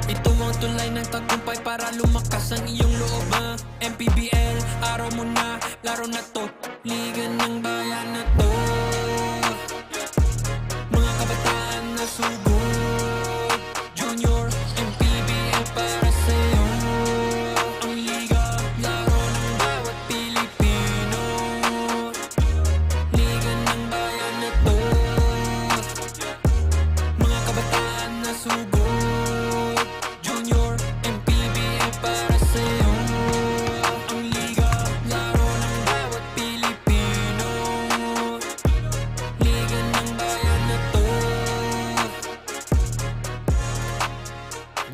Ito ang tulay ng tagumpay para lumakas ang iyong loob. MPBL, araw mo na, laro na to. Liga ng bayan na to, mga kabataan na sugod, Junior, MPBL para sa'yo. Ang liga, laro ng bawat Pilipino. Liga ng bayan na to, mga kabataan na sugod, Junior, MPBL para sa'yo. Ang liga, laro ng bawat Pilipino. Liga ng bayan na to,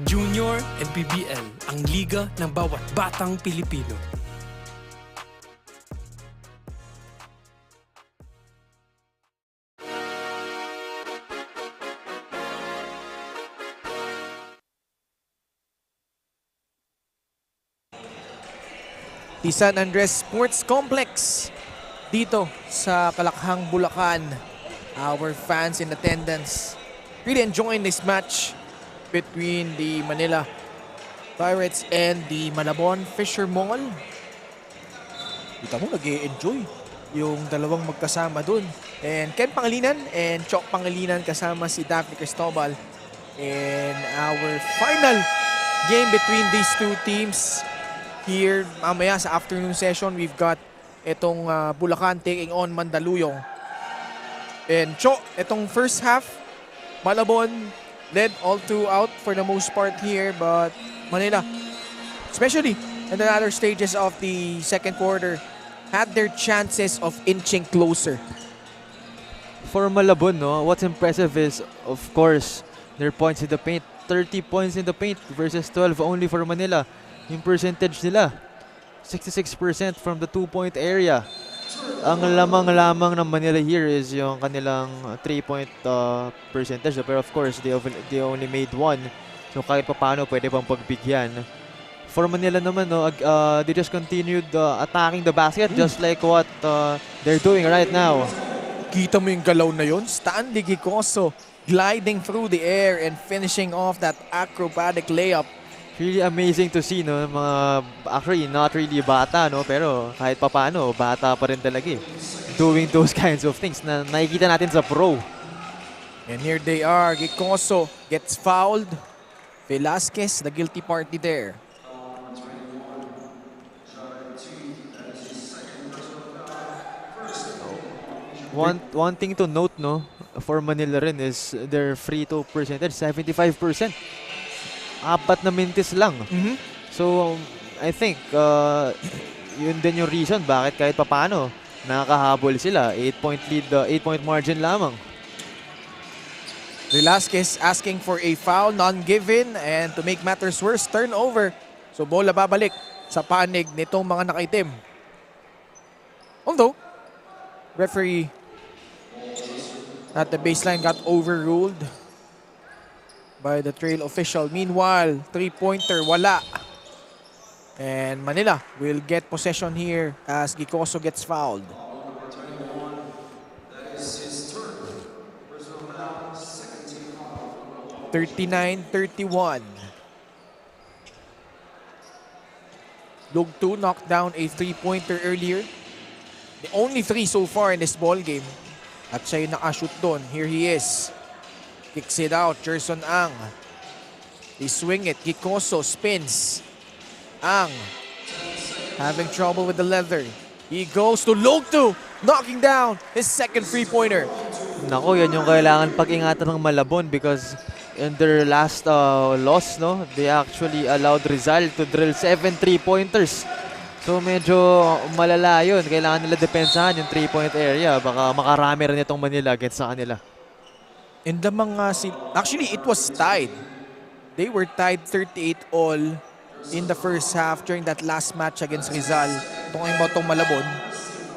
Junior, MPBL, ang liga ng bawat batang Pilipino. The San Andres Sports Complex dito sa Kalakhang, Bulacan. Our fans in attendance really enjoying this match between the Manila Pirates and the Malabon Fisher Mall. Kita mo, nag-e-enjoy yung dalawang magkasama dun. And Ken Pangilinan and Chok Pangilinan kasama si Daphne Cristobal in our final game between these two teams. Here, mamaya sa afternoon session, we've got itong Bulacan taking on Mandaluyong. And Cho, itong first half, Malabon led all throughout for the most part here, but Manila, especially in the latter stages of the second quarter, had their chances of inching closer. For Malabon, no, what's impressive is, of course, their points in the paint. 30 points in the paint versus 12 only for Manila. Yung percentage nila, 66% from the 2-point area. Ang lamang-lamang ng Manila here is yung kanilang 3-point percentage. Pero of course, they only made one. So kahit pa paano, pwede pang pagbigyan. For Manila naman, no, they just continued attacking the basket just like what they're doing right now. Kita mo yung galaw na yun? Stanley Gicoso gliding through the air and finishing off that acrobatic layup Really amazing to see, no? Actually, not really bata, no? Pero kahit papaano, bata pa rin talaga eh. Doing those kinds of things na nakikita natin sa pro. And here they are. Gicoso gets fouled. Velasquez, the guilty party there. One thing to note, no, for Manila rin is their free throw percentage, 75%. Apat na minutes lang. So, I think, yun din yung reason bakit kahit papano nakakahabol sila. 8-point lead, 8-point margin lamang. Velasquez asking for a foul, none given, and to make matters worse, turnover. So bola babalik sa panig nitong mga nakaitim. Although, referee at the baseline got overruled by the trail official. Meanwhile, three-pointer, wala. And Manila will get possession here as Gicoso gets fouled. 39-31. Lug 2 knocked down a three-pointer earlier. The only three so far in this ball game. At siya yung nakashoot doon. Here he is. Kicks it out. Jerson Ang. They swing it. Gicoso spins. Ang having trouble with the leather. He goes to Lug 2. Knocking down his second three-pointer. Nako, yan yung kailangan pag-ingatan ng Malabon because in their last loss, no, they actually allowed Rizal to drill 7 3-pointers. So medyo malala yun. Kailangan nila depensahan yung 3-point area. Baka makarami rin itong Manila against sa kanila. And the mga actually, it was tied. They were tied 38 all in the first half during that last match against Rizal. Talking about tong Malabon.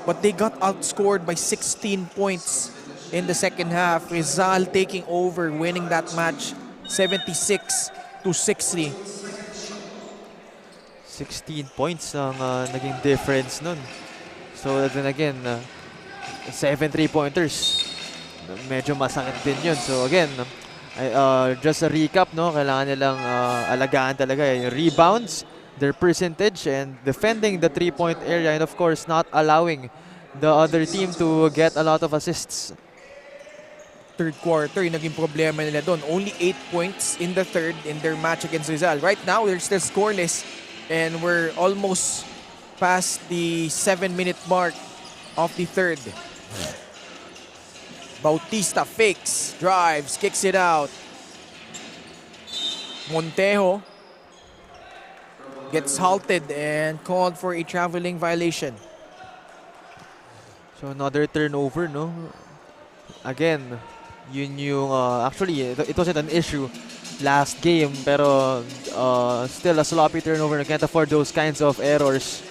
But they got outscored by 16 points in the second half. Rizal taking over, winning that match 76-60. 16 points ang naging difference nun. So then again, 7 3-pointers. Medyo masakit din yun. So again, just a recap, no? Kailangan nilang alagaan talaga yung rebounds, their percentage, and defending the 3-point area, and of course not allowing the other team to get a lot of assists. Third quarter, yung naging problema nila doon. Only 8 points in the third in their match against Rizal. Right now, they're still scoreless and we're almost past the 7-minute mark of the third. Bautista fakes, drives, kicks it out. Montejo gets halted and called for a traveling violation. So another turnover, no? Again, yun yung actually it wasn't an issue last game, pero still a sloppy turnover. I can't afford those kinds of errors.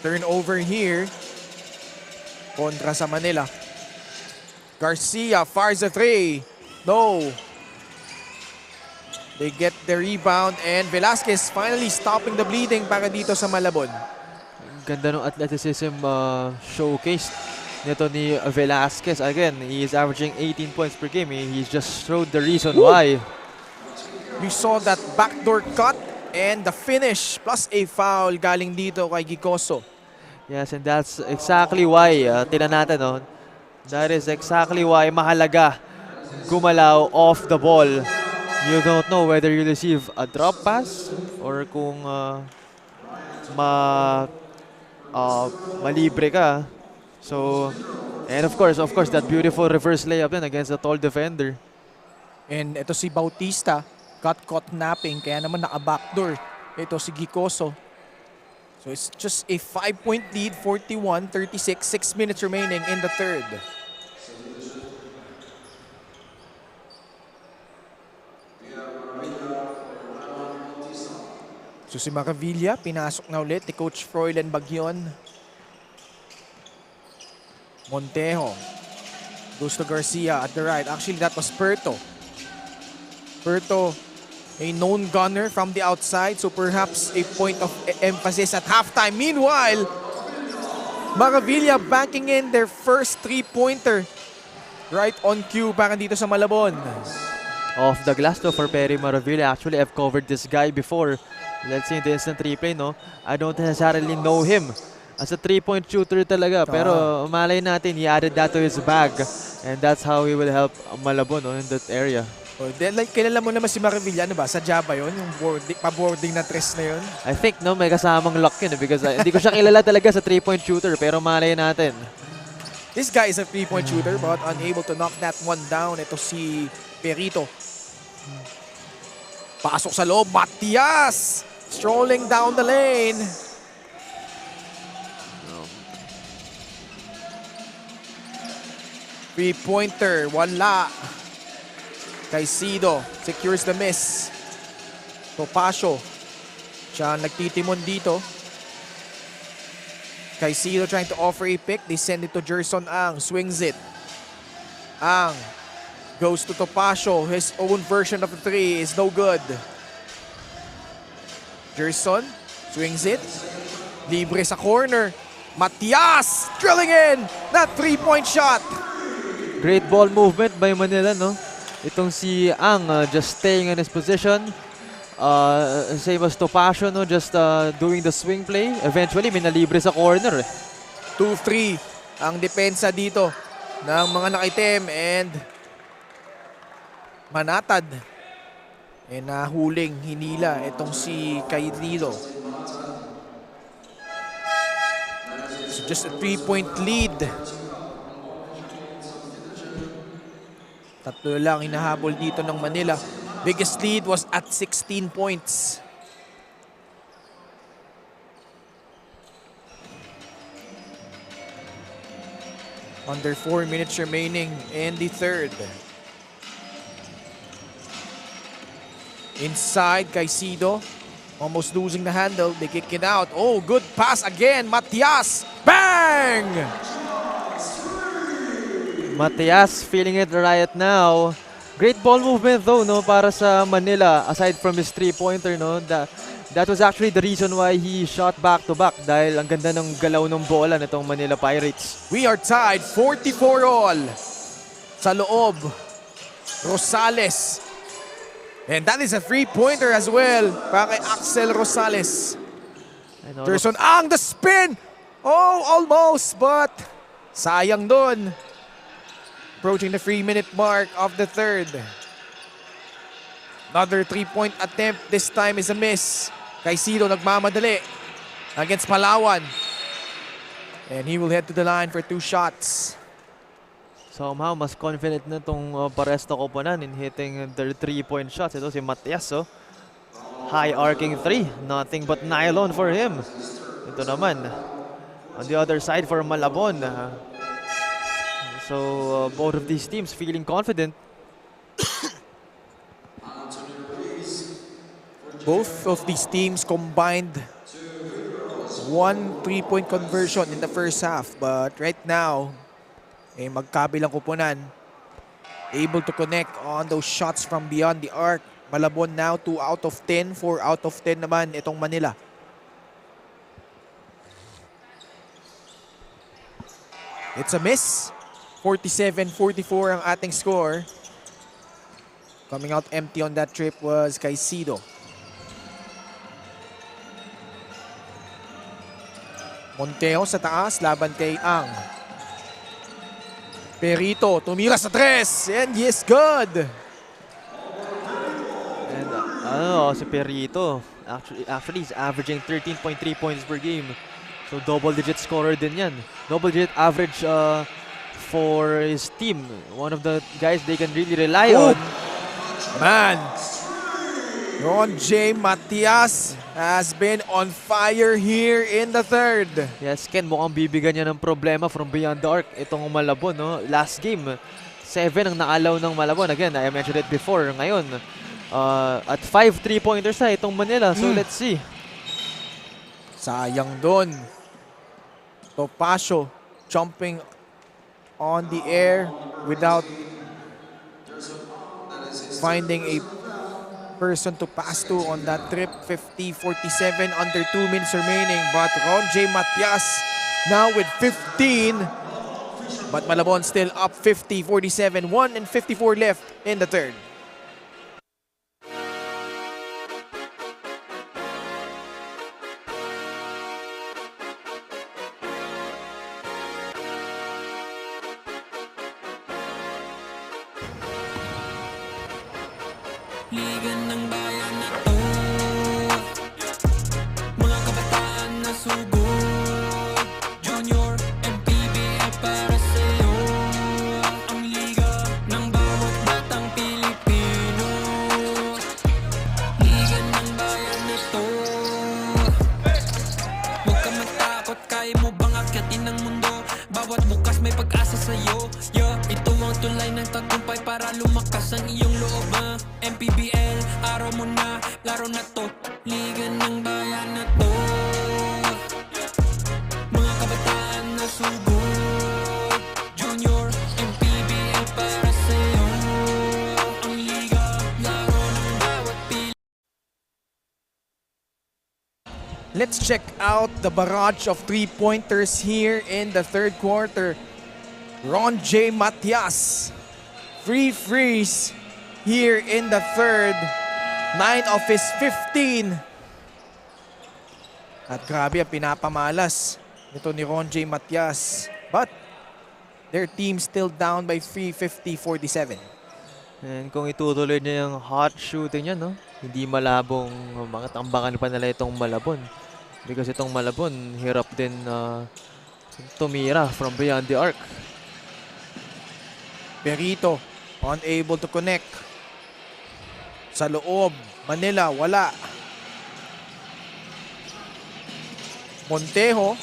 Turnover here kontra sa Manila. Garcia fires a three. No. They get the rebound and Velasquez finally stopping the bleeding para dito sa Malabon. Ganda ng athleticism showcase nito ni Velasquez. Again, he is averaging 18 points per game. He's just showed the reason why. We saw that backdoor cut and the finish plus a foul galing dito kay Gicoso. Yes, and that's exactly why, tingnan natin, no? That is exactly why mahalaga gumalaw off the ball. You don't know whether you receive a drop pass or kung malibre ka. So, and of course, that beautiful reverse layup din against the tall defender. And ito si Bautista got caught napping kaya naman naka-backdoor. Ito si Gicoso. So it's just a 5-point lead, 41-36, 6 minutes remaining in the third. So si Maravilla, pinasok na ulit ni Coach Froilan Bagyon. Montejo goes to Garcia at the right. Actually, that was Perto. Perto, a known gunner from the outside, so perhaps a point of emphasis at halftime. Meanwhile, Maravilla banking in their first three-pointer right on cue para dito sa Malabon. off the glass though for Perry Maravilla. Actually, I've covered this guy before. Let's see in the instant replay, no? I don't necessarily know him as a 3-point shooter talaga. Pero malay natin, he added that to his bag. And that's how he will help Malabon, no, in that area. Oh, then, like, kilala mo naman si Maravilla, ano ba? Sa Java yun? Yung pa-boarding na tres na yun? I think, no, may kasamang luck yun because hindi ko siya kilala talaga sa 3-point shooter. Pero malay natin. This guy is a 3-point shooter but unable to knock that one down. Ito si Perito. Pasok sa loob, Matias! Strolling down the lane. Three-pointer, wala. Caicedo secures the miss. Topacio, siya ang nagtitimon dito. Caicedo trying to offer a pick. They send it to Gerson Ang. Swings it. Ang goes to Topacio. His own version of the three is no good. Gerson swings it. Libre sa corner. Matias drilling in that three-point shot. Great ball movement by Manila, no? Itong si Ang just staying in his position. Same as Topacio, no? Just doing the swing play. Eventually, may nalibre sa corner. 2-3 ang depensa dito ng mga nakaitim and manatad. And nahuling hinila itong si Caicedo. So just a 3-point lead. Tatlo lang hinahabol dito ng Manila. Biggest lead was at 16 points. Under 4 minutes remaining in the third. Inside, Caicedo. Almost losing the handle. They kick it out. Oh, good pass again. Matias. Bang! Matias feeling it right now. Great ball movement though, no, para sa Manila aside from his three-pointer, no. That was actually the reason why he shot back-to-back dahil ang ganda ng galaw ng bola nitong Manila Pirates. We are tied 44 all. Sa loob, Rosales. And that is a three-pointer as well para kay Axel Rosales. Gerson Ang, the spin! Oh, almost, but sayang dun. Approaching the 3-minute mark of the third. Another three-point attempt. This time is a miss. Caicedo nagmamadali against Palawan. And he will head to the line for 2 shots. Somehow, mas confident na itong Paresto Koponan in hitting their 3-point shots. Ito si Matias, oh. High arcing 3. Nothing but nylon for him. Ito naman, on the other side for Malabon. So, both of these teams feeling confident. Both of these teams combined 1 3-point conversion in the first half. But right now, magkabilang Koponan. Able to connect on those shots from beyond the arc. Malabon now 2 out of 10. 4 out of 10 naman itong Manila. It's a miss. 47-44 ang ating score. Coming out empty on that trip was Caicedo. Monteo sa taas, laban kay Ang. Perito, tumira sa 3, and yes, good! And si Perito, actually he's averaging 13.3 points per game. So double-digit scorer din yan. Double-digit average for his team. One of the guys they can really rely on. Man, Ron J. Matias has been on fire here in the third. Yes, Ken, mukhang bibigyan niya ng problema from beyond the arc itong Malabon, no? Last game, 7 ang naalaw ng Malabon. Again, I mentioned it before. Ngayon, at 5 3-pointers na itong Manila. So let's see. Sayang doon. Topacio jumping on the air without finding a person to pass to on that trip. 50-47, under 2 minutes remaining. But Ron J. Matias now with 15. But Malabon still up 50-47. 1 and 54 left in the third. Liga ng bayan na to, mga kabataan na sugod. Junior, MPBL para sa'yo. Ang liga ng bawat batang Pilipino. Liga ng bayan na to, huwag ka matakot, kaya mo bang akyatin ang mundo? Bawat bukas may pag-asa sa'yo. Ito ang tulay ng tagumpay para lumakas ang iyong loob. MPBL, araw mo na, laro na to. Liga ng bayan na to, mga kabataan na sugod. Junior, MPBL para sa'yo. Ang liga, laro ng bawat Pilipino. Let's check out the barrage of three-pointers here in the third quarter. Ron J. Matias, free freeze here in the third. 9 of his 15. At grabe ang pinapamalas nito ni Ron J. Matias. But their team still down by 350-47. And kung itutuloy niya yung hot shooting niya, no? Hindi malabong mga tambakan pa nila itong Malabon. Because itong Malabon, hirap din tumira from beyond the arc. Perito, unable to connect. Sa loob, Manila, wala. Montejo,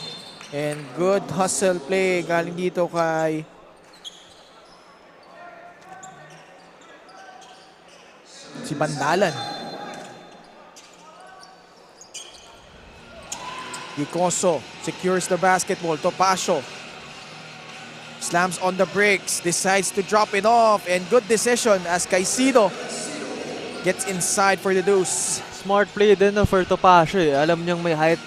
and good hustle play galing dito kay si Bandalan. Gicoso secures the basketball. Topacio slams on the brakes, decides to drop it off, and good decision as Caicedo gets inside for the deuce. Smart play din for Topacio. Alam niyang may height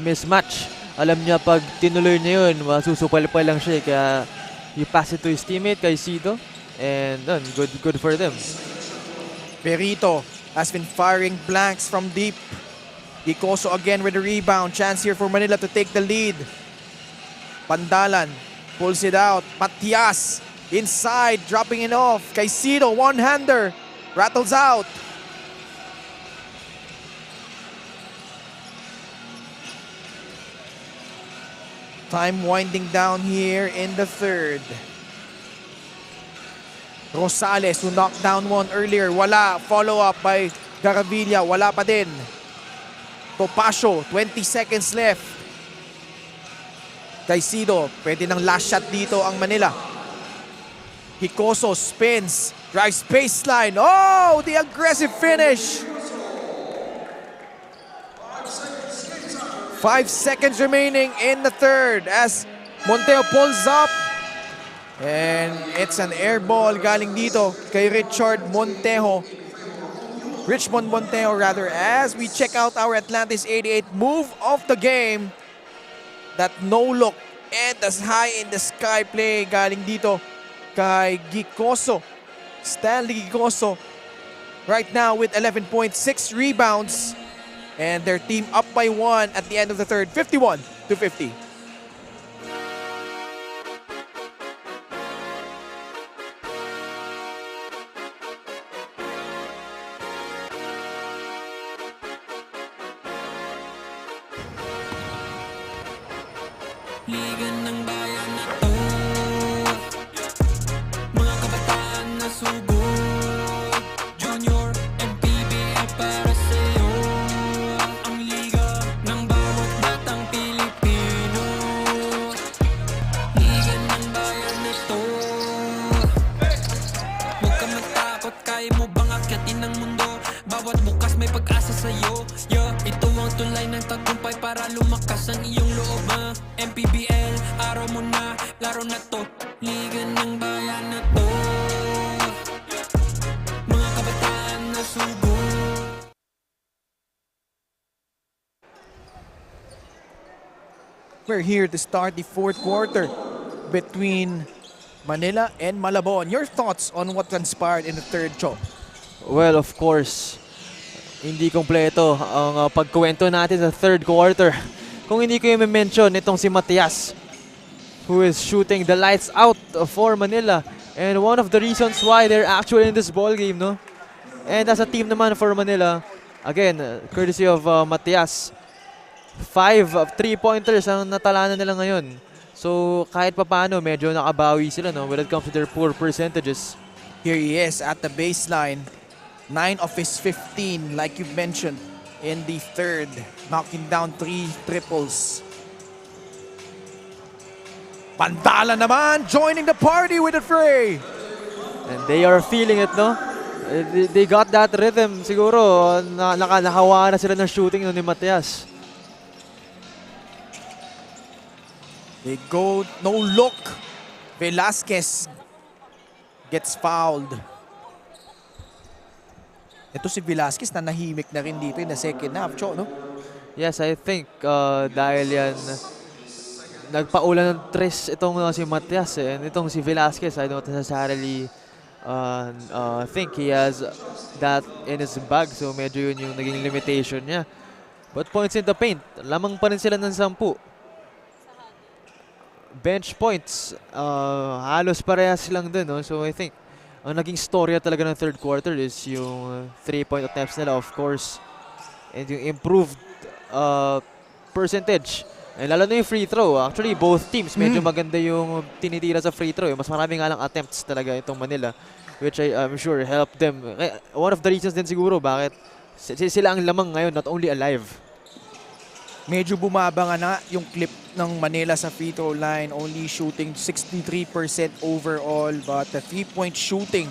mismatch. Alam niya pag tinuloy niya yun, masusupal-pal lang siya. Kaya he pass it to his teammate, Caicedo. And good for them. Perito has been firing blanks from deep. Gicoso again with the rebound. Chance here for Manila to take the lead. Pandalan pulls it out. Matias inside, dropping it off. Caicedo, one-hander, rattles out. Time winding down here in the third. Rosales, who knocked down one earlier, wala. Follow-up by Garavilla, wala pa din. Topacio, 20 seconds left. Caicedo, pwede ng last shot dito ang Manila. Gicoso spins, drives baseline. Oh, the aggressive finish. 5 seconds remaining in the third as Monte pulls up. And it's an air ball galing dito kay Richmond Montejo, as we check out our Atlantis 88 move of the game. That no-look and as high in the sky play galing dito kay Gicoso. Stanley Gicoso right now with 11.6 rebounds. And their team up by 1 at the end of the third, 51-50. Liga ng bayan na to, mga kabataan na sugod. Junior, MPBL para sa'yo. Ang liga ng bawat batang Pilipino. Liga ng bayan na to, huwag ka matakot, kaya mo bang akyatin ang mundo? Bawat bukas may pag-asa sa'yo. Ito ang tulay ng tagumpay para lumakas ang iyong loob. MPBL, araw mo na, laro na to. Liga ng bayan na to, mga kabataan na sugod. We're here to start the fourth quarter between Manila and Malabon. Your thoughts on what transpired in the third, Chop? Well, of course, hindi kompleto ang pagkuwento natin sa third quarter kung hindi ko yung mention itong si Matias, who is shooting the lights out for Manila. And one of the reasons why they're actually in this ball game, no? And as a team naman for Manila, again, courtesy of Matias, 5 3-pointers ang natalanan nila ngayon. So kahit papaano, medyo nakabawi sila no, when it comes to their poor percentages. Here he is at the baseline. 9 of his 15, like you mentioned, in the third. Knocking down 3 triples. Bandala naman, joining the party with the fray. And they are feeling it, no? They got that rhythm siguro. Nakahawa na sila ng shooting no, ni Matias. They go, no look. Velasquez gets fouled. Ito si Velasquez na nahimik na rin dito in the second half, Cho, no? Yes, I think dahil yan, nagpaulan ng tres itong si Matias and itong si Velasquez, I don't necessarily think he has that in his bag. So medyo yun yung naging limitation niya. But points in the paint, lamang pa rin sila ng 10. Bench points, halos parehas lang din. No? So I think ang naging storya talaga ng third quarter is yung 3-point attempts nila, of course. And yung improved percentage. And lalo na yung free throw. Actually, both teams medyo maganda yung tinitira sa free throw. Mas marami nga lang attempts talaga itong Manila, which I'm sure helped them. One of the reasons din siguro bakit sila ang lamang ngayon, not only alive. Medyo bumaba nga na yung clip ng Manila sa free throw line, only shooting 63% overall, but the 3-point shooting,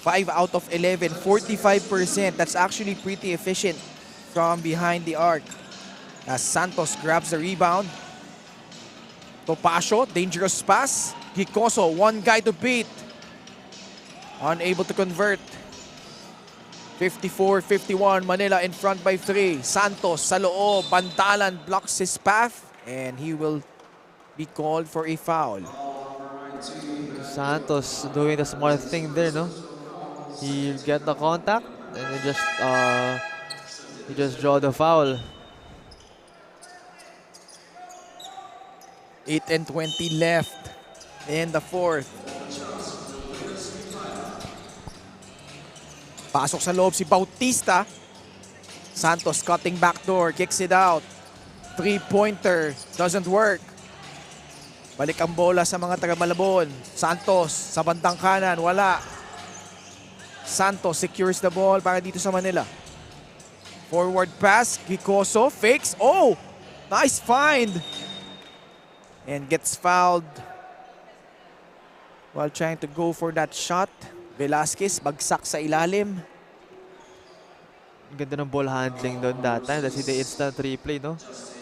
5 out of 11, 45%. That's actually pretty efficient from behind the arc. As Santos grabs the rebound. Topacio, dangerous pass. Gicoso, one guy to beat. Unable to convert. 54-51, Manila in front by 3. Santos sa loob, Bantalan blocks his path and he will be called for a foul. Santos doing the smart thing there, no? He get the contact and he just draw the foul. 8 and 20 left in the fourth. Pasok sa loob si Bautista. Santos cutting backdoor, kicks it out. 3-pointer, doesn't work. Balik ang bola sa mga taga Malabon. Santos sa bandang kanan, wala. Santos secures the ball para dito sa Manila. Forward pass, Gicoso, fakes. Oh, nice find. And gets fouled while trying to go for that shot. Velasquez, bagsak sa ilalim. Ganda ng ball handling doon that time. That's the instant replay, no?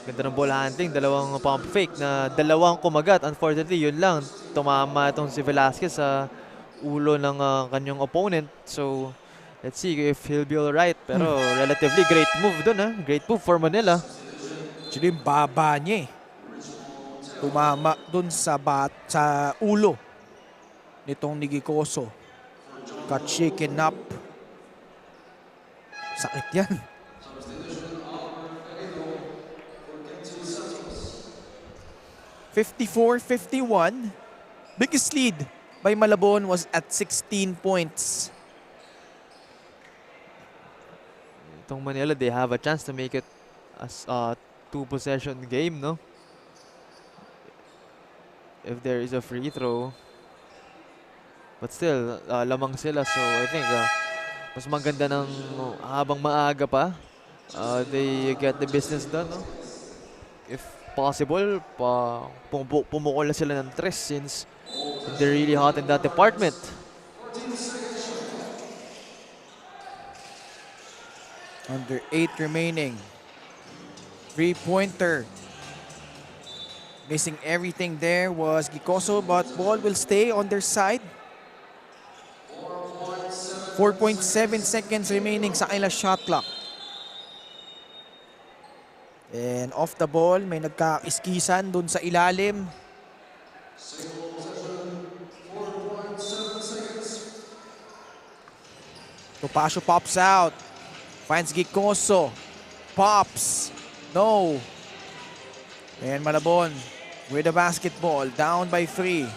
Ganda ng ball handling. Dalawang pump fake na dalawang kumagat. Unfortunately, yun lang. Tumama itong si Velasquez sa ulo ng kanyang opponent. So, let's see if he'll be alright. Pero relatively great move doon, ha? Great move for Manila. Actually, yung baba niya eh. Tumama doon sa ulo nitong Gicoso. Got shaken up. Sakit yan. (54-51). Biggest lead by Malabon was at 16 points. Itong Manila, they have a chance to make it as a 2-possession game, no? If there is a free throw. But still, lamang sila. So I think mas maganda ng habang maaga pa, they get the business done, no? If possible, pumukol na sila ng tres since they're really hot in that department. Under 8 remaining. 3-pointer. Missing everything there was Gicoso, but ball will stay on their side. 4.7 seconds remaining sa kanilang shot clock. And off the ball, may nagka-iskisan dun sa ilalim. Topacio pops out. Finds Gicoso. Pops. No. And Malabon with the basketball, down by 3.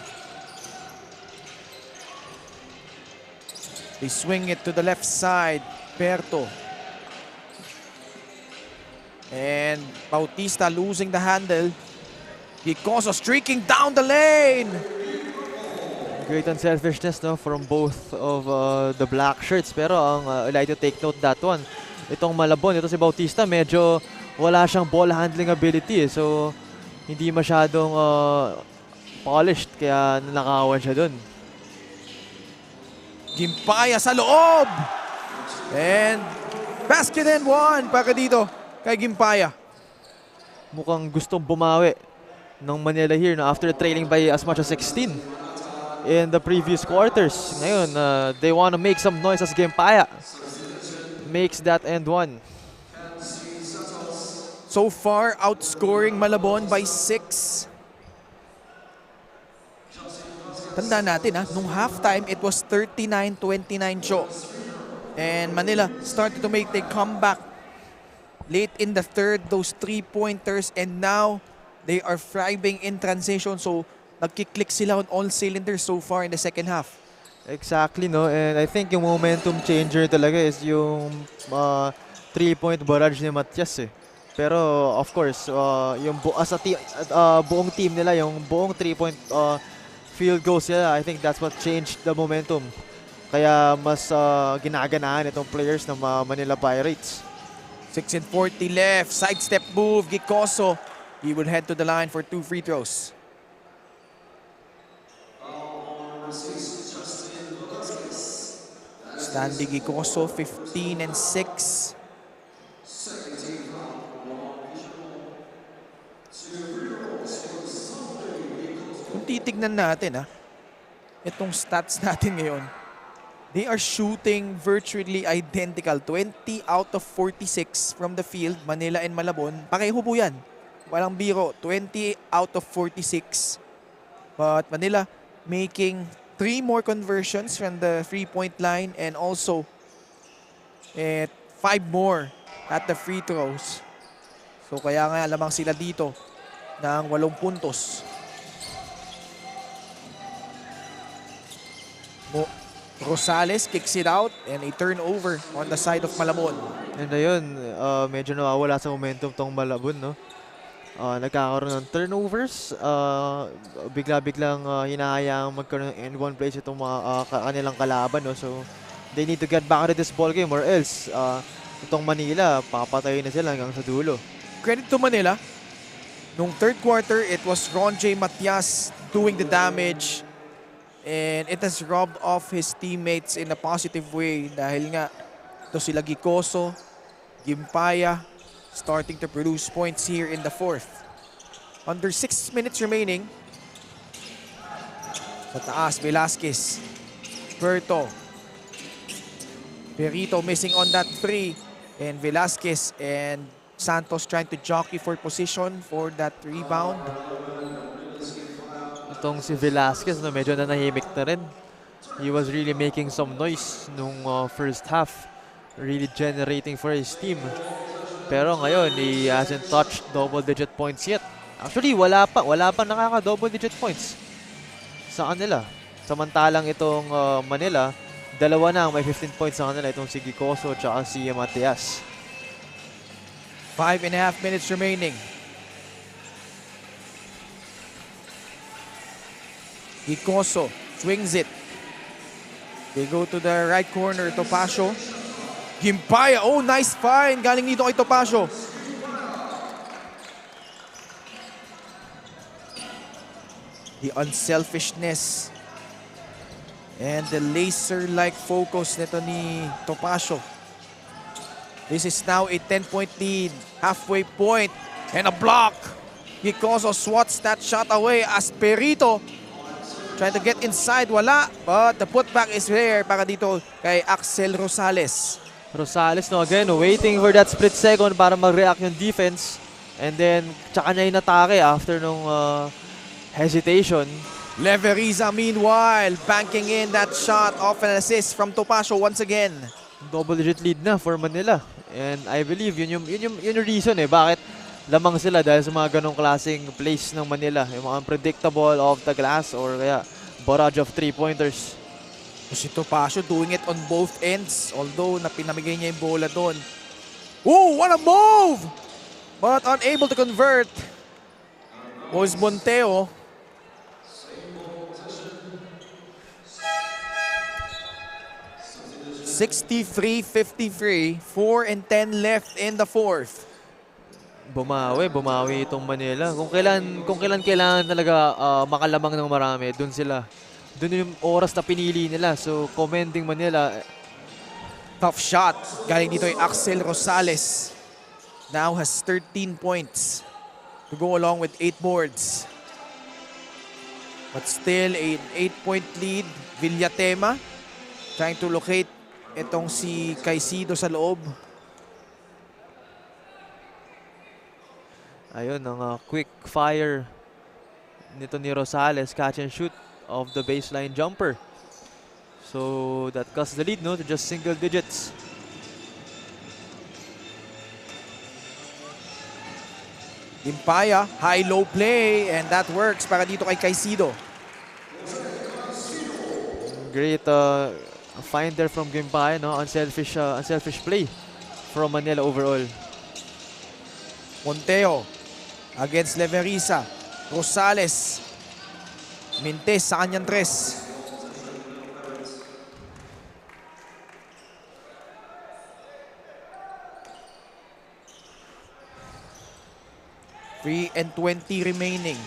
They swing it to the left side. Berto. And Bautista losing the handle. Gicoso streaking down the lane. Great unselfishness, no, from both of the black shirts. Pero ang I like to take note that one. Itong Malabon, ito si Bautista, medyo wala siyang ball handling ability. So, hindi masyadong polished. Kaya nanakawan siya dun. Gimpaya sa loob. And basket and one para dito kay Gimpaya. Mukhang gustong bumawi ng Manila here, no, after trailing by as much as 16 in the previous quarters. Ngayon, they want to make some noise as Gimpaya makes that end one. So far, outscoring Malabon by 6. Tandaan natin nung halftime, it was 39-29 Cho. And Manila started to make their comeback late in the third, those 3-pointers. And now, they are thriving in transition. So, nagkiklik sila on all cylinders so far in the second half. Exactly, no? And I think yung momentum changer talaga is yung 3-point barrage ni Matias, eh. Pero, of course, yung buong team nila, yung buong 3-point field goals nila, I think that's what changed the momentum. Kaya mas ginaganahan itong players ng Manila Pirates. 6:40 left. Sidestep move. Gicoso. He would head to the line for 2 free throws. Stanley Gicoso, 15 and 6. Kung titignan natin itong stats natin ngayon, they are shooting virtually identical. 20 out of 46 from the field, Manila and Malabon. Pareho po yan. Walang biro. 20 out of 46. But Manila making 3 more conversions from the 3-point line and also 5 more at the free throws. So kaya nga lamang sila dito ng 8 puntos. Rosales kicks it out and a turnover on the side of Malabon. And ayun, medyo nawawala sa momentum tong Malabon, no? Nagkakaroon ng turnovers, bigla-biglang hinahayang magkaroon ng end one plays itong mga kanilang kalaban, no? So they need to get back to this ball game or else itong Manila papatayin na sila hanggang sa dulo. Credit to Manila. Nung third quarter, it was Ron J. Matias doing the damage and it has rubbed off his teammates in a positive way dahil nga ito sila Gicoso, Gimpaya, starting to produce points here in the fourth. Under 6 minutes remaining. Sa taas, Velasquez. Berto. Perito missing on that 3. And Velasquez and Santos trying to jockey for position for that rebound. Itong si Velasquez, no, medyo nanahimik na rin. He was really making some noise nung first half. Really generating for his team. Pero ngayon, he hasn't touched double-digit points yet. Actually, wala pa nakaka-double-digit points sa kanila. Samantalang itong Manila, dalawa na ang may 15 points sa kanila. Itong si Gicoso at si Matias. 5.5 minutes remaining. Gicoso swings it. They go to the right corner, Topacio. Gimpaya, oh nice find. Galing dito kay Topacio. The unselfishness and the laser-like focus nito ni Topacio. This is now a 10-point lead. Halfway point and a block. Gicoso swats that shot away as Perito trying to get inside. Wala, but the putback is there para dito kay Axel Rosales. Rosales, no, again, waiting for that split second para mag-react yung defense. And then, tsaka niya inatake after nung hesitation. Leveriza, meanwhile, banking in that shot off an assist from Topacio once again. Double-digit lead na for Manila. And I believe yun yung reason bakit lamang sila dahil sa mga ganong klaseng plays ng Manila. Yung mga unpredictable off the glass or kaya barrage of 3-pointers. Si Topacio doing it on both ends. Although na pinamigay niya yung bola doon. Ooh, what a move! But unable to convert was Monteo. (63-53), 4 and 10 left in the fourth. Bumawi itong Manila. Kung kailangan talaga makalamang ng marami, dun sila. Dun yung oras na pinili nila. So, commending Manila. Tough shot. Galing dito ay Axel Rosales. Now has 13 points to go along with 8 boards. But still an 8-point lead. Villatema trying to locate itong si Caicedo sa loob. Ayun, ang quick fire nito ni Rosales. Catch and shoot of the baseline jumper. So, that cuts the lead, no? To just single digits. Limpaya, high-low play, and that works para dito kay Caicedo. Great find there from Gimpay, no? Unselfish play from Manila overall. Monteo against Leverisa. Rosales. Mintes sa kanyang tres. Three and 20 remaining.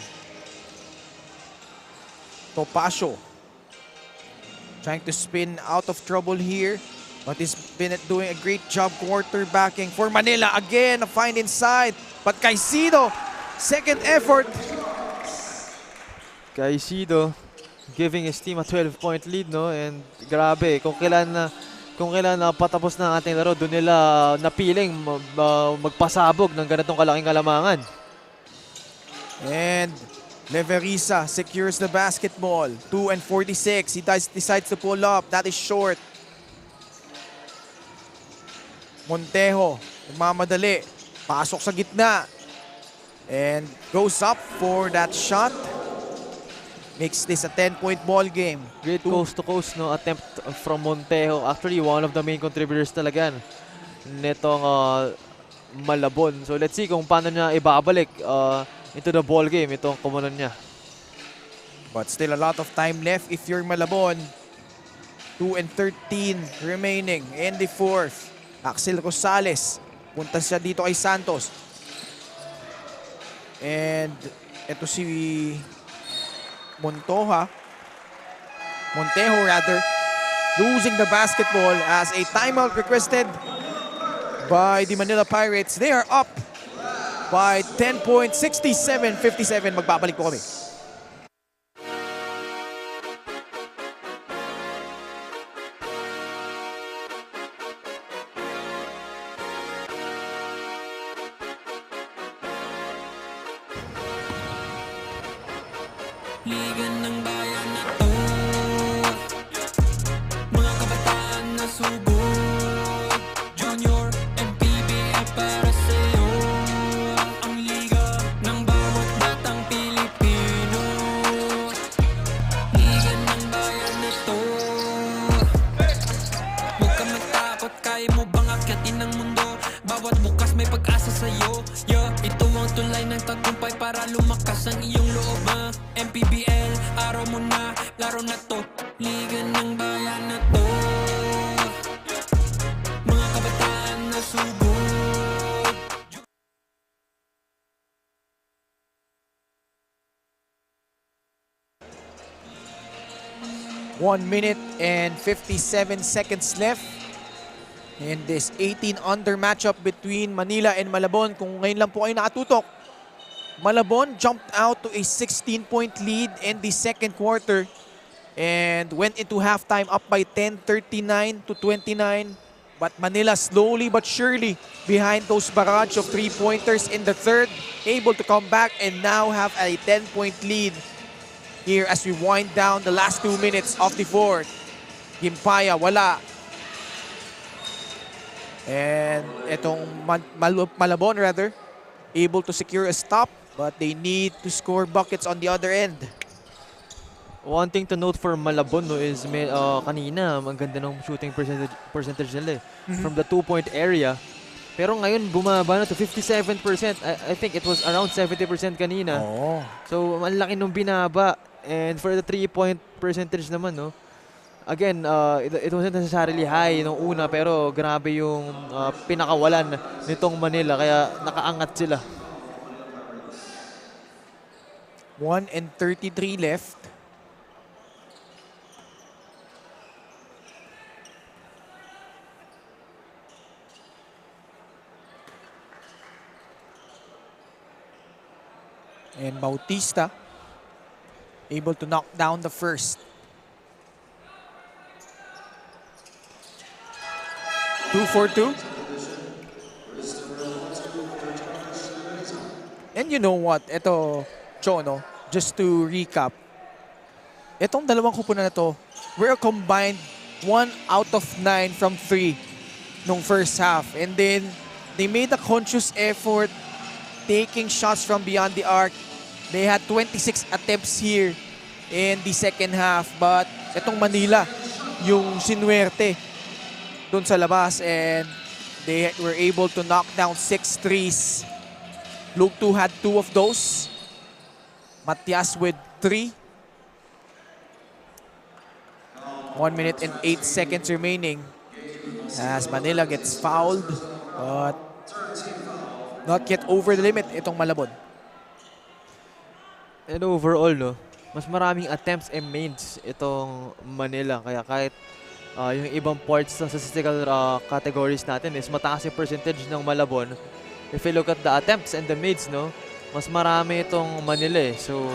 Topacio trying to spin out of trouble here, but he's been doing a great job quarterbacking for Manila. Again, a find inside, but Caicedo, second effort. Caicedo giving his team a 12-point lead, no? And grabe, kung kailan na patapos na ating laro, doon nila napiling magpasabog ng ganitong kalaking kalamangan. And Leverisa secures the basketball. 2 and 46. He decides to pull up. That is short. Montejo, mamadali. Pasok sa gitna. And goes up for that shot. Makes this a 10-point ball game. Great coast-to-coast, no, attempt from Montejo. Actually, one of the main contributors talaga nitong Malabon. So let's see kung paano niya ibabalik into the ball game itong kumunan niya. But still a lot of time left if you're Malabon. 2 and 13 remaining in the fourth. Axel Rosales. Punta siya dito kay Santos. And ito si Montejo rather. Losing the basketball as a timeout requested by the Manila Pirates. They are up by 10 points, 67-57. Magbabalik po kami. Liga ng bayan na to, mga kabataan na sugod, Junior, MPBL para sa'yo. Ang liga ng bawat batang Pilipino. Liga ng bayan na to. Huwag ka matakot, kaya mo bang akyatin ang mundo? Bawat bukas may pag-asa sa'yo. Ito ang tulay ng tagumpay para lumakas ang iyong loob. MPBL, araw mo na, laro na to. Liga ng bayan na to, mga kabataan na sugod. 1 minute and 57 seconds left in this 18-under matchup between Manila and Malabon. Kung ngayon lang po kayo nakatutok, Malabon jumped out to a 16-point lead in the second quarter and went into halftime up by 10, 39-29. But Manila slowly but surely behind those barrage of three-pointers in the third, able to come back and now have a 10-point lead here as we wind down the last 2 minutes of the fourth. Gimpaya, wala. And itong Malabon rather, able to secure a stop, but they need to score buckets on the other end. One thing to note for Malabon no, is kanina, ang ganda ng shooting percentage nila from the 2-point area. Pero ngayon, bumaba na to 57%. I think it was around 70% kanina. Oo. So, ang laki nung binaba. And for the 3-point percentage naman, no, again, it wasn't necessarily high nung una, pero grabe yung pinakawalan nitong Manila. Kaya nakaangat sila. 1:33 left. And Bautista able to knock down the first. 2-4-2. And you know what? Ito, Chono, just to recap. Itong dalawang kupunan na to, we're combined 1 out of 9 from 3 nung first half. And then, they made a conscious effort taking shots from beyond the arc. They had 26 attempts here in the second half. But itong Manila, yung sinuwerte dun sa labas, and they were able to knock down 6 threes. Luke 2 had 2 of those. Matias with 3. 1 minute and 8 seconds remaining as Manila gets fouled, but not yet over the limit itong Malabon. And overall, no, mas maraming attempts and mains itong Manila. Kaya kahit yung ibang parts ng statistical categories natin is mataas yung percentage ng Malabon. If you look at the attempts and the mains, no, mas marami itong Manila eh. So,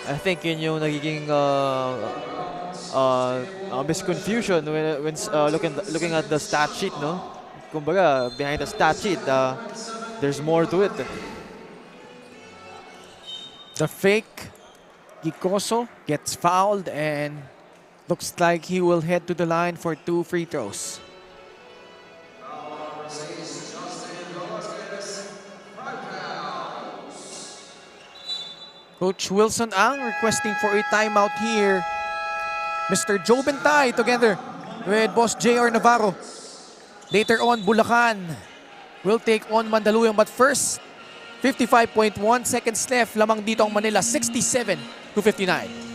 I think yun yung nagiging misconfusion when looking at the stat sheet, no? Kumbaga, behind the stat sheet, there's more to it. The fake, Gicoso gets fouled and looks like he will head to the line for 2 free throws. Coach Wilson Ang requesting for a timeout here. Mr. Joe Bentay together with Boss J.R. Navarro. Later on, Bulacan will take on Mandaluyong. But first, 55.1 seconds left. Lamang dito ang Manila, 67-59.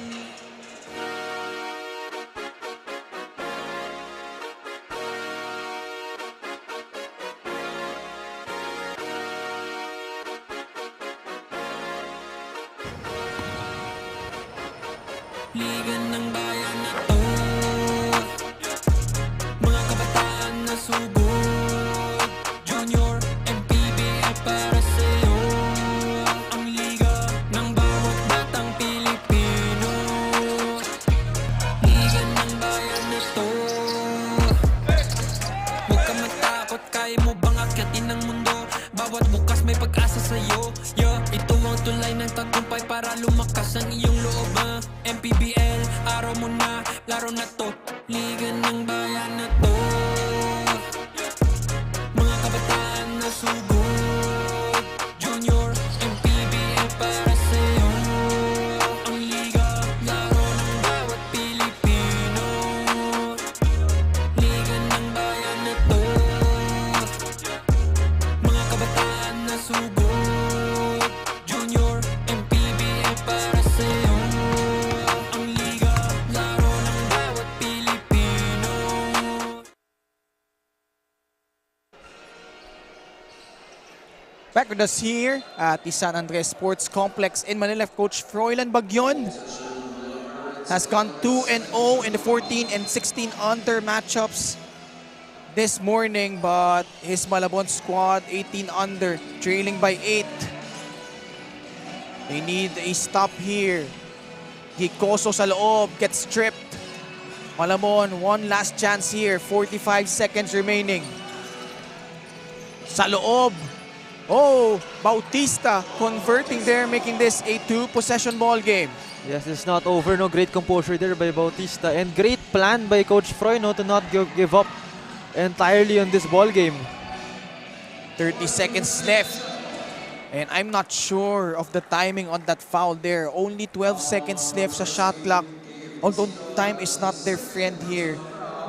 Liga ng bayan na to, mga kabataan na subok, Junior, MPBL para sa'yo. Ang liga ng bawat batang Pilipino. Liga ng bayan na to, huwag ka matakot, kaya mo bang akyatin ang mundo? Bawat bukas may pag-asa sa'yo. Ito ang tulay ng tagumpay para lumakas ang iyong loob. MPBL, araw mo na, laro na to. Liga ng bayan na to, mga kabataan na sugod, Junior, MPBL para sa'yo. Ang liga, laro ng bawat Pilipino. Liga ng bayan na to, mga kabataan na sugod, Junior, MPBL para sa'yo. Back with us here at the San Andres Sports Complex in Manila, Coach Froilan Bagyon has gone 2-0 in the 14 and 16 under matchups this morning, but his Malabon squad 18 under, trailing by 8. They need a stop here. Gicoso sa loob, gets stripped. Malabon, one last chance here, 45 seconds remaining. Sa loob. Oh, Bautista converting there, making this a 2-possession ball game. Yes, it's not over. No, great composure there by Bautista, and great plan by Coach Froy, no, to not give up entirely on this ball game. 30 seconds left. And I'm not sure of the timing on that foul there. Only 12 seconds left sa shot clock. Although time is not their friend here,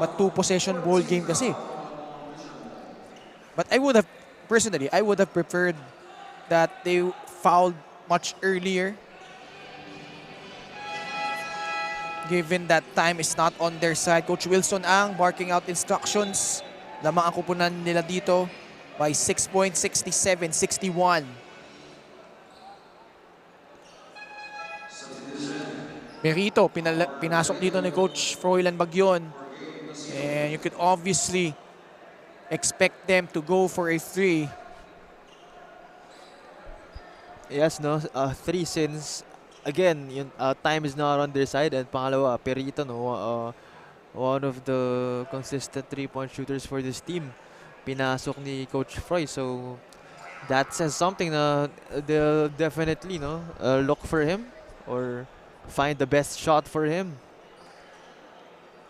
but 2 possession ball game kasi. But personally, I would have preferred that they fouled much earlier, given that time is not on their side. Coach Wilson ang barking out instructions. Lamang ang kupunan nila dito by 6 points, 67-61. Merito, pinasok dito ni Coach Froilan Bagyon. And you could obviously expect them to go for a 3. Yes, no? 3 since, again, time is not on their side. And pangalawa, Perito, no? One of the consistent 3-point shooters for this team. Pinasok ni Coach Froy. So, that says something na they'll definitely, no? Look for him or find the best shot for him.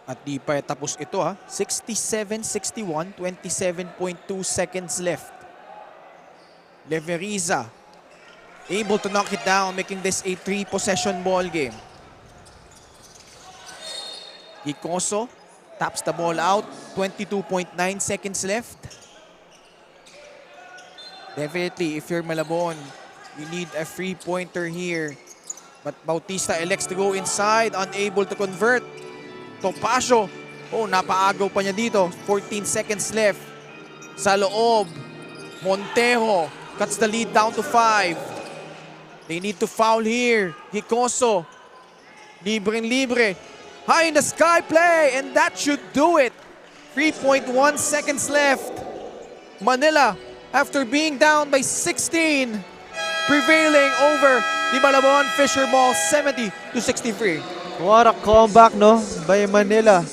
At di pa tapos ito ha. 67-61, 27.2 seconds left. Leveriza able to knock it down, making this a 3-possession ball game. Gicoso taps the ball out, 22.9 seconds left. Definitely, if you're Malabon, you need a free pointer here. But Bautista elects to go inside, unable to convert. Topacio, napaagaw pa niya dito. 14 seconds left. Sa loob, Montejo cuts the lead down to 5. They need to foul here. Gicoso, libre. High in the sky play, and that should do it. 3.1 seconds left. Manila, after being down by 16, prevailing over the Malabon Fisher Ball 70-63. What a comeback, no? By Manila.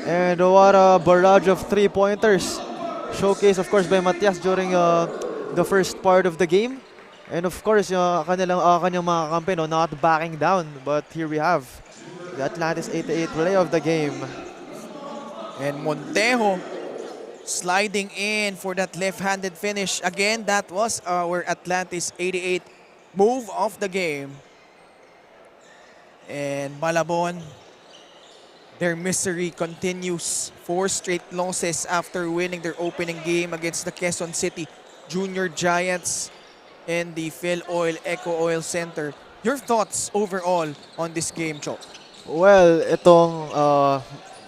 And what a barrage of 3-pointers. Showcase, of course, by Matias during the first part of the game. And of course, kanyang mga kampe, no, not backing down. But here we have the Atlantis 88 play of the game. And Montejo sliding in for that left-handed finish. Again, that was our Atlantis 88 move of the game. And Malabon, their misery continues. 4 straight losses after winning their opening game against the Quezon City Junior Giants in the Phil Oil Eco Oil Center. Your thoughts overall on this game, Chok? Well, itong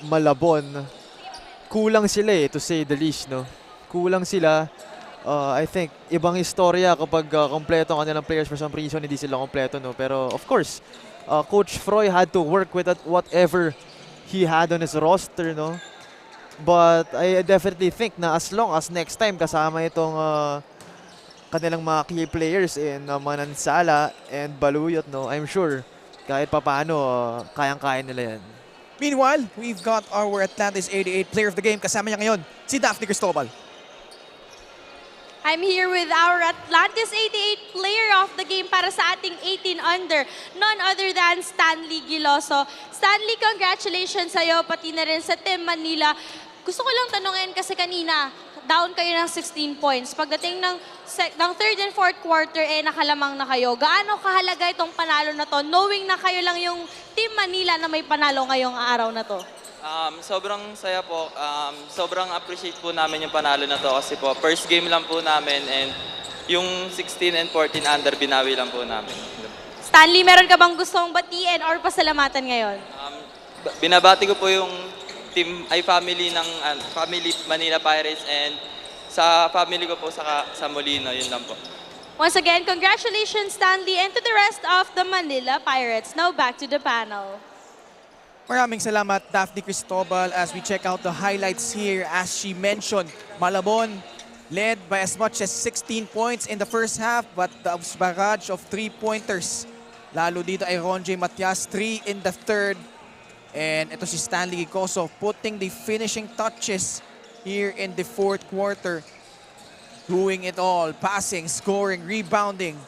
Malabon, kulang sila to say the least, no? Kulang sila. I think ibang istorya kapag kompleto ang kanilang players. For some reason, hindi sila kompleto, no? Pero of course, Coach Froy had to work with whatever he had on his roster, no? But I definitely think na as long as next time kasama itong kanilang mga key players in Manansala and Baluyot, no? I'm sure kahit papaano, kayang-kaya nila yan. Meanwhile, we've got our Atlantis 88 player of the game. Kasama niya ngayon, si Daphne Cristobal. I'm here with our Atlantis 88 player of the game para sa ating 18 under. None other than Stanley Giloso. Stanley, congratulations sa'yo, pati na rin sa Team Manila. Gusto ko lang tanungin kasi kanina, down kayo ng 16 points. Pagdating ng third and fourth quarter, nakalamang na kayo. Gaano kahalaga itong panalo na to, knowing na kayo lang yung Team Manila na may panalo ngayong araw na to? Sobrang saya po. Sobrang appreciate po namin yung panalo na to kasi po first game lang po namin and yung 16 and 14 under binawi lang po namin. Stanley, meron ka bang gustong batiin or pasalamatan ngayon? Binabati ko po yung family ng family Manila Pirates and sa family ko po sa Molino, yun lang po. Once again, congratulations Stanley and to the rest of the Manila Pirates. Now back to the panel. Maraming salamat, Daphne Cristobal, as we check out the highlights here. As she mentioned, Malabon led by as much as 16 points in the first half, but the barrage of 3-pointers. Lalo dito ay Ronjay Matias, 3 in the third. And ito si Stanley Gicoso putting the finishing touches here in the fourth quarter. Doing it all, passing, scoring, rebounding.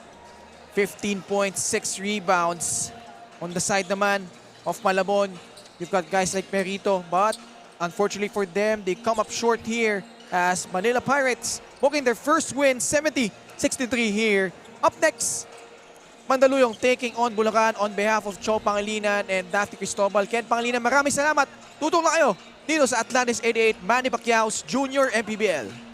15 points, 6 rebounds. On the side naman of Malabon, you've got guys like Perito, but unfortunately for them, they come up short here as Manila Pirates booking their first win, 70-63 here. Up next, Mandaluyong taking on Bulacan on behalf of Cho Pangilinan and Daphne Cristobal. Ken Pangilinan, maraming salamat. Tutok na kayo dito sa Atlantis 88 Manny Pacquiao's Junior MPBL.